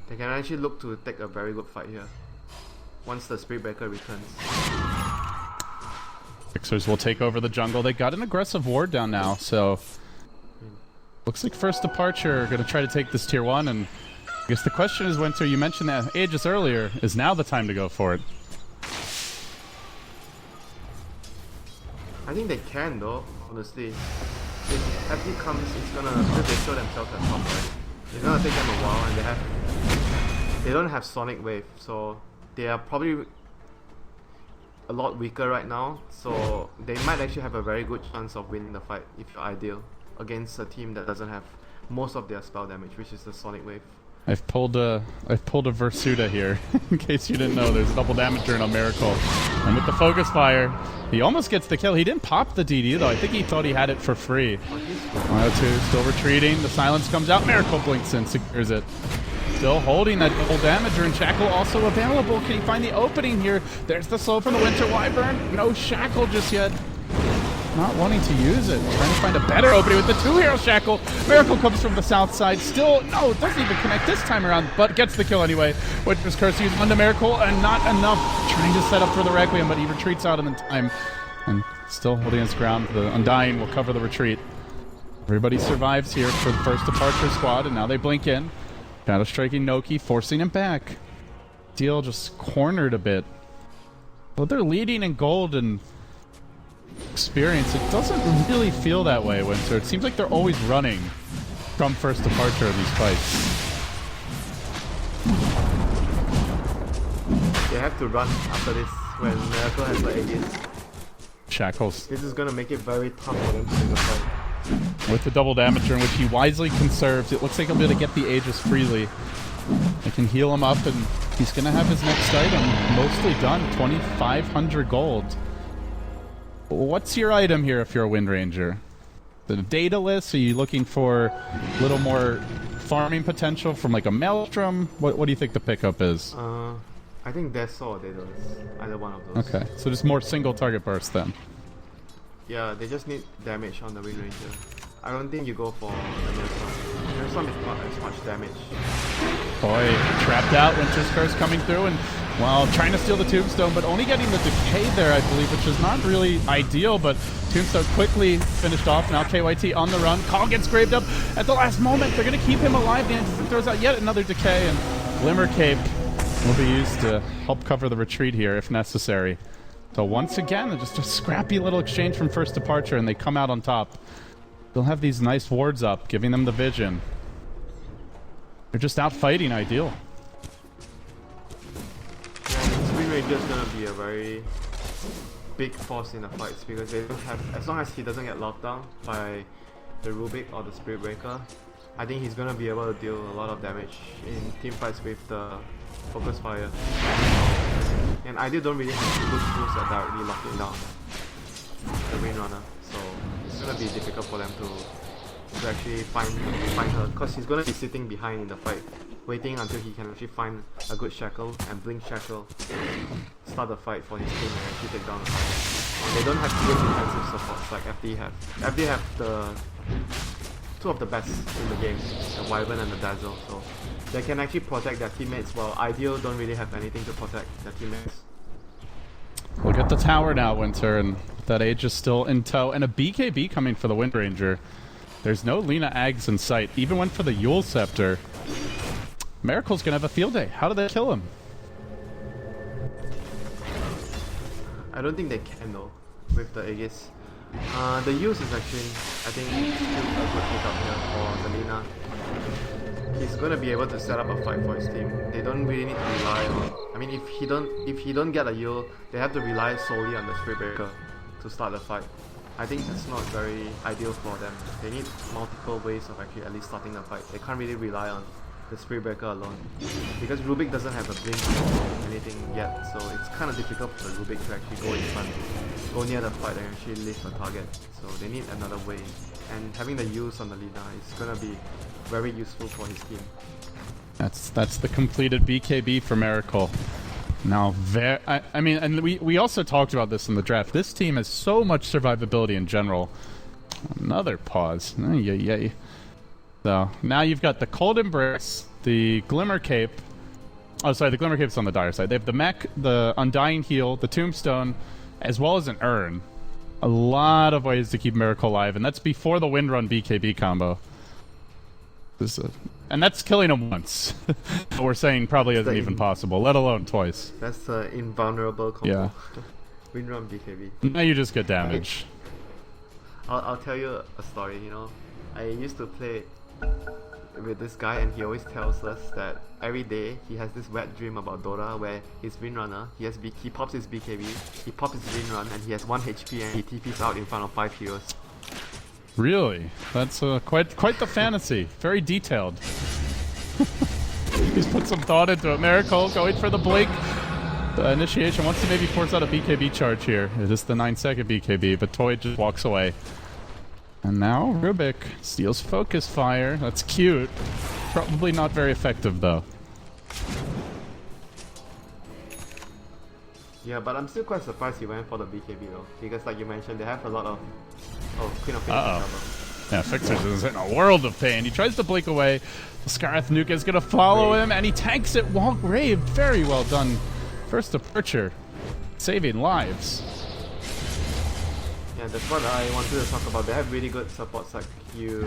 They can actually look to take a very good fight here once the Spirit Breaker returns. Fixers will take over the jungle. They got an aggressive ward down now, so looks like first departure going to try to take this tier 1, and I guess the question is, Winter, you mentioned that Aegis earlier, is now the time to go for it? I think they can though, honestly. If Happy comes, it's gonna, because they show themselves at top, right? It's gonna take them a while, and they don't have Sonic Wave, so they are probably a lot weaker right now, so they might actually have a very good chance of winning the fight if you're iDEAL against a team that doesn't have most of their spell damage, which is the Sonic Wave. I've pulled a Versuta here, in case you didn't know. There's double damager on Meracle. And with the focus fire, he almost gets the kill. He didn't pop the DD though. I think he thought he had it for free. 102, still retreating. The silence comes out. Meracle blinks in, secures it. Still holding that double damager, and Shackle also available. Can he find the opening here? There's the slow from the Winter Wyvern. No Shackle just yet. Not wanting to use it. Trying to find a better opening with the 2-hero Shackle. Meracle comes from the south side. Still, no, it doesn't even connect this time around, but gets the kill anyway. Winter's Curse used onto Meracle, and not enough. Trying to set up for the Requiem, but he retreats out in time. And still holding his ground. The Undying will cover the retreat. Everybody survives here for the first departure squad, and now they blink in. Shadow striking Noki, forcing him back. iDEAL just cornered a bit. But they're leading in gold and experience. It doesn't really feel that way, Winter. It seems like they're always running from first departure in these fights. They have to run after this when Meracle has the Aegis. Shackles. This is gonna make it very tough for them to take a fight. With the double damager, in which he wisely conserves, it looks like he'll be able to get the Aegis freely. They can heal him up, and he's going to have his next item mostly done. 2,500 gold. What's your item here if you're a Windranger? The data list? Are you looking for a little more farming potential from like a Maelstrom? What do you think the pickup is? I think that's all they do. Either one of those. Okay, so just more single target burst then. Yeah, they just need damage on the WinRanger. I don't think you go for the Maelstrom. Maelstrom is not as much damage. Boy, trapped out. Winter's Curse coming through, and well, trying to steal the Tombstone, but only getting the Decay there, I believe, which is not really ideal. But Tombstone quickly finished off. Now KYT on the run. Call gets graved up at the last moment. They're going to keep him alive. And throws out yet another Decay, and Glimmer Cape will be used to help cover the retreat here if necessary. So once again, just a scrappy little exchange from first departure, and they come out on top. They'll have these nice wards up, giving them the vision. They're just out fighting iDEAL. Yeah, this WinRanger is gonna be a very big force in the fights because they don't have, as long as he doesn't get locked down by the Rubik or the Spirit Breaker, I think he's gonna be able to deal a lot of damage in team fights with the Focus Fire. And iDEAL don't really have good tools that directly lock it down, the Windrunner, so it's gonna be difficult for them to actually find her, because he's gonna be sitting behind in the fight, waiting until he can actually find a good shackle and blink shackle, start the fight for his team and actually take down the fight. And they don't have good defensive supports like FD have. FD have the two of the best in the game, the Wyvern and the Dazzle, so they can actually protect their teammates, while iDEAL don't really have anything to protect their teammates. We'll get the tower now, Winter, and that Age is still in tow. And a BKB coming for the WinDRanger. There's no Lina Ags in sight. Even went for the Yule Scepter. Miracle's gonna have a field day. How do they kill him? I don't think they can though, with the Aegis. The use is actually, I think, still a good pickup here for the Lina. He's gonna be able to set up a fight for his team. They don't really need to rely on. I mean, if he don't get a heal, they have to rely solely on the Spirit Breaker to start the fight. I think that's not very ideal for them. They need multiple ways of actually at least starting the fight. They can't really rely on the Spirit Breaker alone, because Rubik doesn't have a blink or anything yet, so it's kind of difficult for Rubik to actually go in front, go near the fight and actually lift a target. So they need another way, and having the use on the Lina is gonna be very useful for his team. That's the completed BKB for Meracle. Now, I mean, and we also talked about this in the draft. This team has so much survivability in general. Another pause. Yay. So now you've got the Cold Embrace, the Glimmer Cape. Oh, sorry, the Glimmer Cape's on the dire side. They have the Mech, the Undying Heal, the Tombstone, as well as an Urn. A lot of ways to keep Meracle alive, and that's before the Windrun BKB combo. And that's killing him once. We're saying probably isn't even possible, let alone twice. That's an invulnerable combo. Yeah. Windrun BKB. Now you just get damage. I'll tell you a story, you know. I used to play with this guy, and he always tells us that every day he has this wet dream about Dota where his Windrunner, he pops his BKB, he pops his Windrun, and he has 1 HP and he TPs out in front of 5 heroes. Really? That's quite the fantasy. Very detailed. He's put some thought into it. Meracle going for the blink. The initiation wants to maybe force out a BKB charge here. It is the 9-second BKB, but Toy just walks away. And now Rubik steals Focus Fire. That's cute. Probably not very effective though. Yeah, but I'm still quite surprised he went for the BKB though, because like you mentioned, they have a lot of Queen of Pain. Yeah, Fixers is in a world of pain. He tries to blink away. The Scarth Nuke is going to follow him, and he tanks it while Grave. Very well done. First departure. Saving lives. Yeah, that's what I wanted to talk about. They have really good supports like you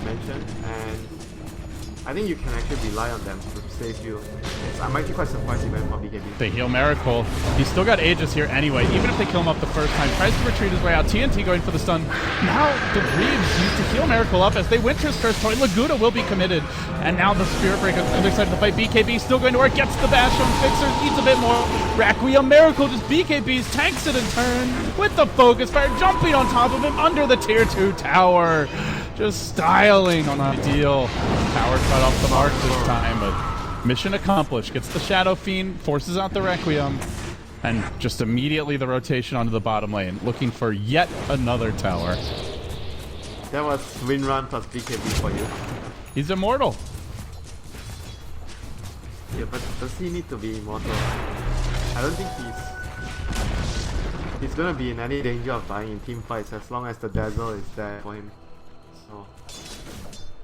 mentioned, and I think you can actually rely on them to save you. I'm actually quite surprised he went for BKB. They heal Meracle. He's still got Aegis here anyway, even if they kill him up the first time. Tries to retreat his way out. TNT going for the stun. Now the Reeves used to heal Meracle up as they Winter's Curse. Toy Laguna will be committed. And now the Spirit Breaker on the other side of the fight. BKB still going to work. Gets the bash on Fixers. Eats a bit more. Requiem Meracle just BKBs. Tanks it in turn with the Focus Fire. Jumping on top of him under the tier 2 tower. Just styling on iDEAL. Tower cut off the mark this time, but mission accomplished. Gets the Shadow Fiend, forces out the Requiem, and just immediately the rotation onto the bottom lane, looking for yet another tower. That was Windrun plus BKB for you. He's immortal. here, but does he need to be immortal? I don't think he's gonna be in any danger of dying in team fights as long as the dazzle is there for him. So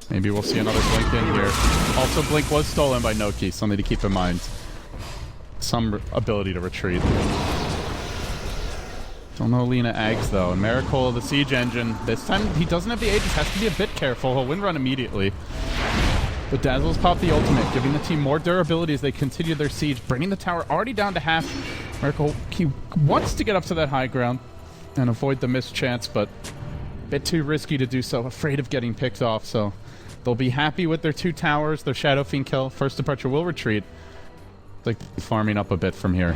maybe we'll see another blink in here. Also, blink was stolen by Noki, something to keep in mind. Some ability to retreat. Don't know Lena Ags though. And Meracle, the siege engine. This time he doesn't have the Aegis, has to be a bit careful. He'll wind run immediately. But Dazzle's popped the ultimate, giving the team more durability as they continue their siege, bringing the tower already down to half. Meracle, he wants to get up to that high ground and avoid the missed chance, but a bit too risky to do so, afraid of getting picked off, so they'll be happy with their 2 towers, their Shadow Fiend kill. First departure will retreat. It's like farming up a bit from here.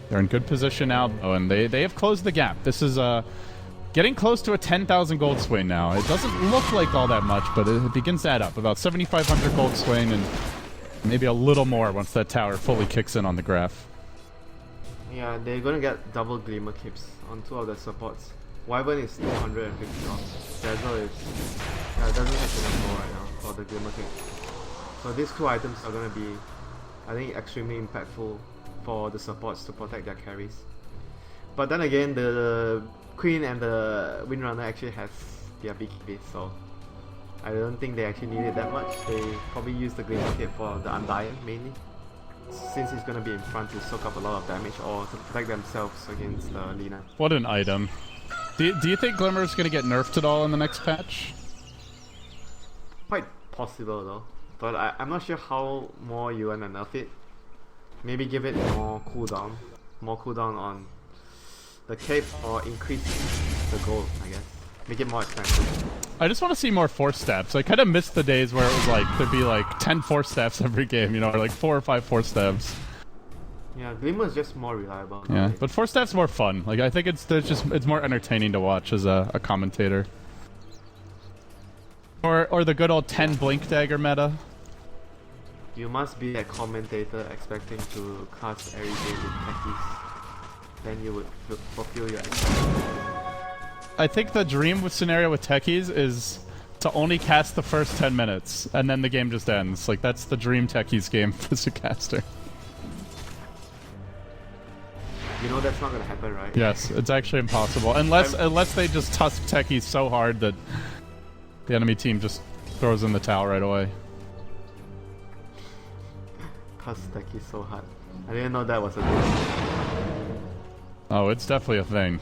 They're in good position now, though, and they have closed the gap. This is getting close to a 10,000 gold swing now. It doesn't look like all that much, but it begins to add up. About 7,500 gold swing, and maybe a little more once that tower fully kicks in on the graph. Yeah, they're gonna get double Glimmer Caps on 2 of the supports. Wyvern is 250 off. Dazzle is... yeah, it doesn't have enough more right now for the Glimmer Caps. So these 2 items are gonna be, I think, extremely impactful for the supports to protect their carries. But then again, the Queen and the Windrunner actually has their BKB, so I don't think they actually need it that much. They probably use the Glimmer Cape for the Undying mainly, since he's gonna be in front to soak up a lot of damage or to protect themselves against Lina. What an item. Do you think Glimmer is gonna get nerfed at all in the next patch? Quite possible though, but I'm not sure how more you wanna nerf it. Maybe give it more cooldown on the cape, or increase the gold, I guess. Make it more expensive. I just want to see more force stabs. I kind of missed the days where it was like there'd be like 10 force stabs every game, you know, or like 4 or 5 force stabs. Yeah, Glimmer is just more reliable. Yeah, nowadays. but force stabs more fun. Like I think it's more entertaining to watch as a commentator. Or the good old 10 blink dagger meta. You must be a commentator expecting to cast every game with techies. Then you would fulfill your expectations. I think the dream scenario with techies is to only cast the first 10 minutes, and then the game just ends. Like, that's the dream techies game as a caster. You know that's not gonna happen, right? Yes, it's actually impossible. Unless they just tusk techies so hard that the enemy team just throws in the towel right away. Tusk techie so hard. I didn't know that was a thing. Oh, it's definitely a thing.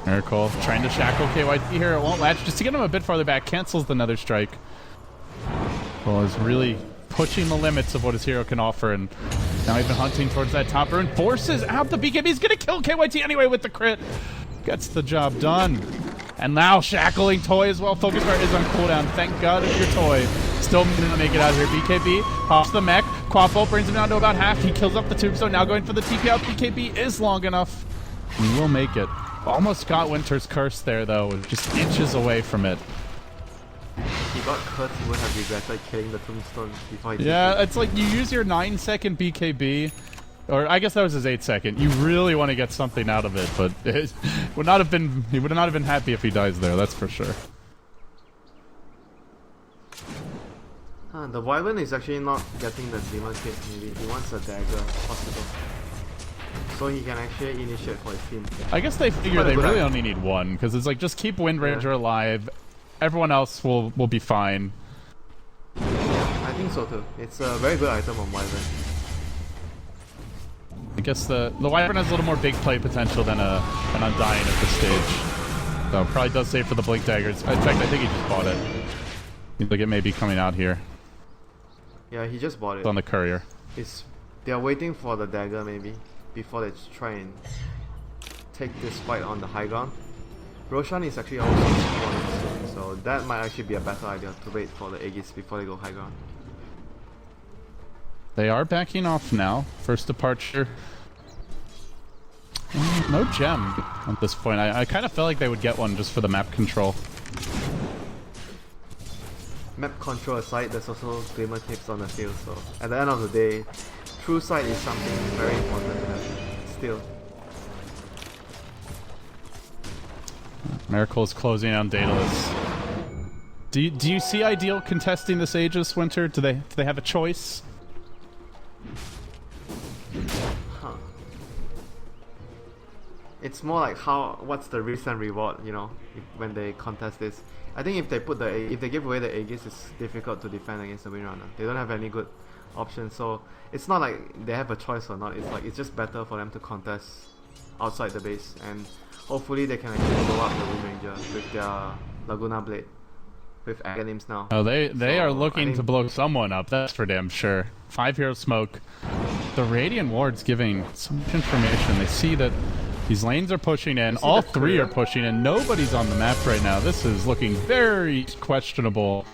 Meracle trying to shackle KYT here. It won't latch. Just to get him a bit farther back. Cancels the Nether Strike. Well, is really pushing the limits of what his hero can offer. And now even hunting towards that top rune. Forces out the BKB. He's going to kill KYT anyway with the crit. Gets the job done. And now shackling Toy as well. Focus Fire is on cooldown. Thank God it's your Toy. Still gonna make it out here. BKB pops the mech. Quaffle brings him down to about half. He kills up the tombstone. Now going for the TP out. BKB is long enough. He will make it. Almost got Winter's Curse there though. Just inches away from it. If he got cursed, he would have regretted killing the tombstone before he Yeah, it's like you use your 9-second BKB. Or I guess that was his 8-second. You really want to get something out of it, but it would not have been. He would not have been happy if he dies there. That's for sure. The Wyvern is actually not getting the Demon Kit. Maybe he wants a dagger, possible, so he can actually initiate for his team. I guess they figure they really only need one, because it's like just keep WindeRDota alive. Everyone else will be fine. Yeah, I think so too. It's a very good item on Wyvern. I guess the Wyvern has a little more big play potential than an Undying at this stage. So probably does save for the Blink Daggers. In fact, I think he just bought it. Seems like it may be coming out here. Yeah, he just bought it. It's on the courier. They are waiting for the dagger maybe before they try and take this fight on the high ground. Roshan is actually also spawning soon, so that might actually be a better idea to wait for the Aegis before they go high ground. They are backing off now. First departure. No gem at this point. I kind of felt like they would get one just for the map control. Map control aside, there's also Glimmer Tips on the field, so at the end of the day, true sight is something very important to have still. Meracle is closing on Daedalus. Do you see iDEAL contesting this Aegis, Winter? Do they have a choice? Huh. It's more like what's the risk and reward, you know, when they contest this. I think if they give away the Aegis, it's difficult to defend against the Windrunner. They don't have any good options, so it's not like they have a choice or not. It's like it's just better for them to contest outside the base, and hopefully they can actually blow up the Windranger with their Laguna Blade with Aghanims now. Oh, they So, are looking to blow someone up. That's for damn sure. 5 hero smoke. The Radiant Ward's giving so much information. They see that these lanes are pushing in. All three are pushing in. Nobody's on the map right now. This is looking very questionable.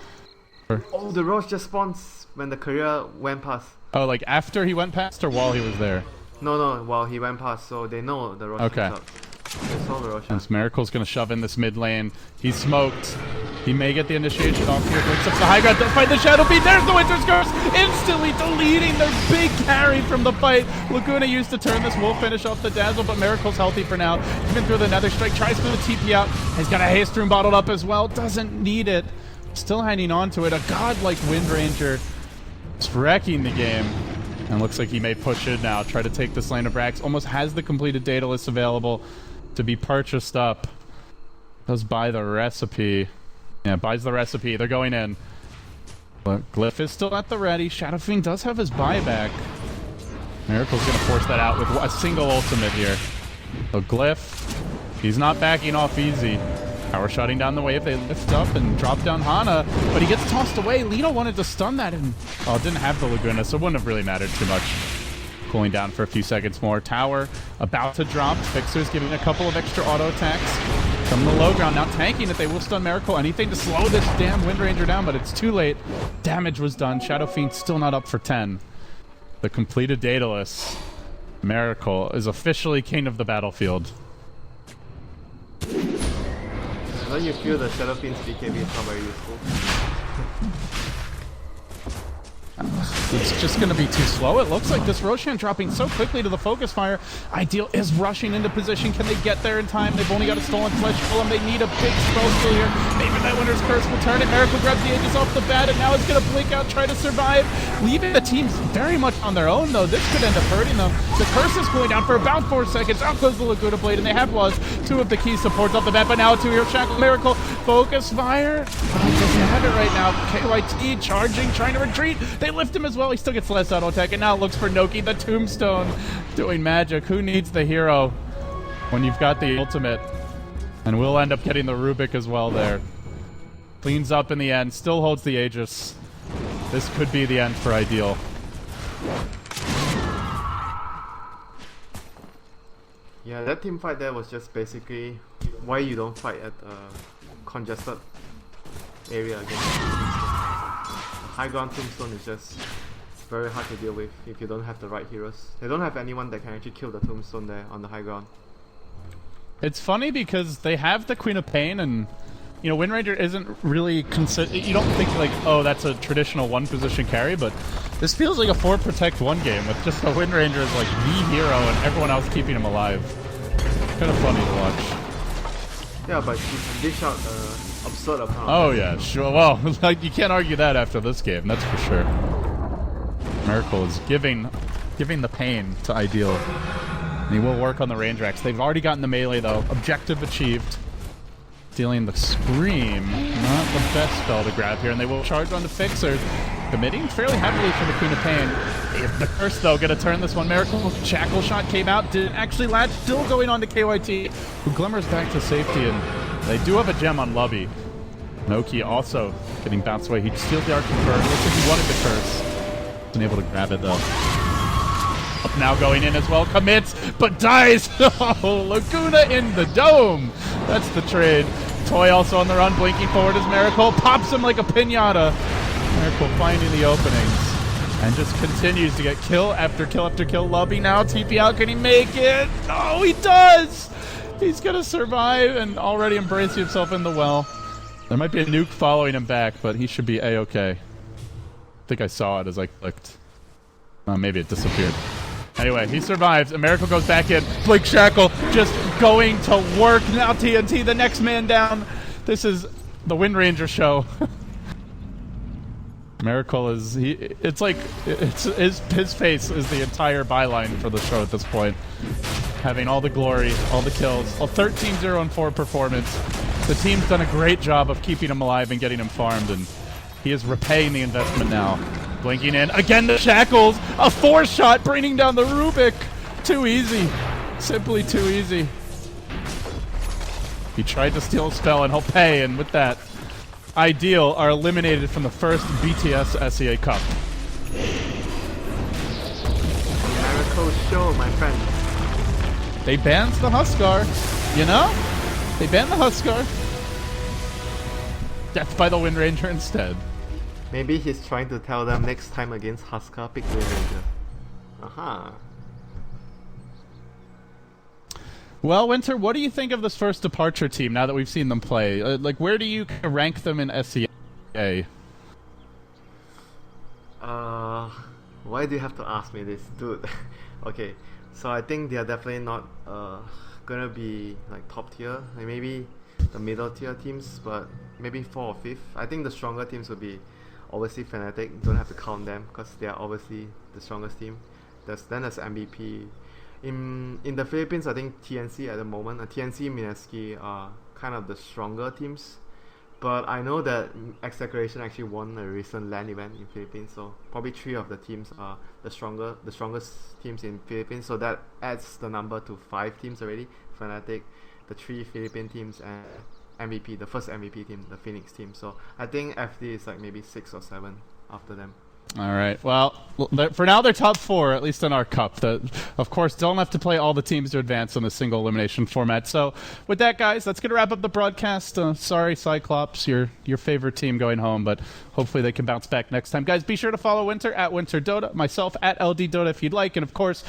Oh, the Roche just spawns when the courier went past. Oh, like after he went past or while he was there? No, while he went past, so they know the Roche is up. They saw the Roche. And Miracle's gonna shove in this mid lane. He's smoked. He may get the initiation off here. Breaks up the high ground. Don't fight the Shadow Beat. There's the Winter's Curse. Instantly deleting their big carry from the fight. Laguna used to turn this. Will finish off the Dazzle, but Miracle's healthy for now. Even through the Nether Strike. Tries for the TP out. He's got a Haste Rune bottled up as well. Doesn't need it. Still hanging on to it. A godlike Windranger. It's wrecking the game. And looks like he may push it now. Try to take this lane of Rax. Almost has the completed data list available to be purchased up. Does buy the recipe. Yeah, buys the recipe. They're going in. But Glyph is still at the ready. Shadow Fiend does have his buyback. Miracle's going to force that out with a single ultimate here. So Glyph, he's not backing off easy. Power shutting down the wave. They lift up and drop down Hana, but he gets tossed away. Lino wanted to stun that and didn't have the Laguna, so it wouldn't have really mattered too much. Cooling down for a few seconds more. Tower about to drop. Fixer's giving a couple of extra auto attacks. From the low ground, now tanking it. They will stun Meracle. Anything to slow this damn Windranger down, but it's too late. Damage was done. Shadow Fiend still not up for 10. The completed Daedalus. Meracle is officially king of the battlefield. Don't you feel the Shadow Fiend's BKB is not very useful? It's just going to be too slow. It looks like this Roshan dropping so quickly to the focus fire. iDEAL is rushing into position. Can they get there in time? They've only got a stolen flesh golem. They need a big spell steal here. Maybe that Winter's Curse will turn it. Meracle grabs the Aegis off the bat, and now it's going to blink out, try to survive. Leaving the teams very much on their own, though. This could end up hurting them. The Curse is cooling down for about 4 seconds. Out goes the Laguna Blade, and they have lost 2 of the key supports off the bat, but now a 2-hero shackle. Meracle, focus fire. He doesn't have it right now. KYT charging, trying to retreat. They lift him as well. He still gets less auto attack, and now looks for Noki, the Tombstone, doing magic. Who needs the hero when you've got the ultimate? And we'll end up getting the Rubik as well there. Cleans up in the end, still holds the Aegis. This could be the end for iDEAL. Yeah, that team fight there was just basically why you don't fight at a congested area against high ground Tombstone is just very hard to deal with if you don't have the right heroes. They don't have anyone that can actually kill the Tombstone there on the high ground. It's funny because they have the Queen of Pain, and you know, Windranger isn't really you don't think like, oh, that's a traditional one position carry, but this feels like a 4 protect 1 game with just the Windranger as like the hero and everyone else keeping him alive. Kind of funny to watch. Yeah, but you can dish out absurd amount. Oh yeah, sure. Well, like you can't argue that after this game, that's for sure. Meracle is giving the pain to iDEAL. And he will work on the range racks. They've already gotten the melee though. Objective achieved. Dealing the Scream. Not the best spell to grab here, and they will charge on the Fixer. Committing fairly heavily for the Queen of Pain. If the Curse though, gonna turn this one. Meracle Shackle Shot came out, didn't actually latch, still going on to KYT, who glimmers back to safety, and they do have a gem on Lubby. Noki also getting bounced away. He steals the Arc Confer. Looks like he wanted the Curse. Wasn't able to grab it though. Up now going in as well. Commits, but dies. Oh, Laguna in the dome. That's the trade. Toy also on the run, blinking forward as Meracle pops him like a pinata. Meracle finding the openings and just continues to get kill after kill after kill. Lubby now TP out. Can he make it? Oh, he does. He's gonna survive and already embrace himself in the well. There might be a nuke following him back, but he should be a-okay. I think I saw it as I clicked. Maybe it disappeared. Anyway, he survives. And Meracle goes back in. Blink Shackle just going to work. Now TNT, the next man down. This is the Windranger show. Meracle is it's like his face is the entire byline for the show at this point. Having all the glory, all the kills, a 13-0-4 performance. The team's done a great job of keeping him alive and getting him farmed, and he is repaying the investment now. Blinking in again the shackles, a 4-shot bringing down the Rubik. Too easy, simply too easy. He tried to steal a spell and he'll pay, and with that, iDEAL are eliminated from the first BTS SEA Cup. Miracle show, my friend. They banned the Huskar, you know? They banned the Huskar. Death by the Windranger instead. Maybe he's trying to tell them next time against Huskar, pick Windranger. Aha. Well, Winter, what do you think of this first departure team now that we've seen them play? Like, where do you rank them in SEA? Why do you have to ask me this, dude? Okay, so I think they are definitely not gonna be like top tier, like maybe the middle tier teams, but maybe 4th or 5th. I think the stronger teams will be obviously Fnatic. Don't have to count them because they are obviously the strongest team. Then there's MVP. In the Philippines, I think TNC at the moment, TNC, Mineski are kind of the stronger teams. But I know that Execration actually won a recent LAN event in Philippines, so probably 3 of the teams are the strongest teams in Philippines. So that adds the number to 5 teams already. Fnatic, the 3 Philippine teams, and MVP, the first MVP team, the Phoenix team. So I think FD is like maybe 6 or 7 after them. All right. Well, for now they're top 4, at least in our cup. Of course, don't have to play all the teams to advance in the single elimination format. So, with that, guys, that's going to wrap up the broadcast. Sorry, Cyclops, your favorite team going home, but hopefully they can bounce back next time. Guys, be sure to follow Winter at WinteRDota, myself at LDdota if you'd like, and of course,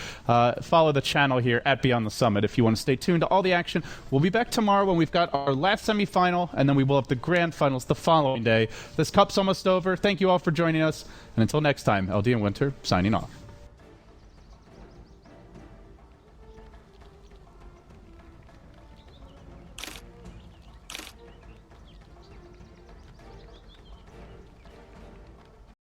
follow the channel here at Beyond the Summit if you want to stay tuned to all the action. We'll be back tomorrow when we've got our last semifinal, and then we will have the grand finals the following day. This cup's almost over. Thank you all for joining us. And until next time, LD and Winter signing off.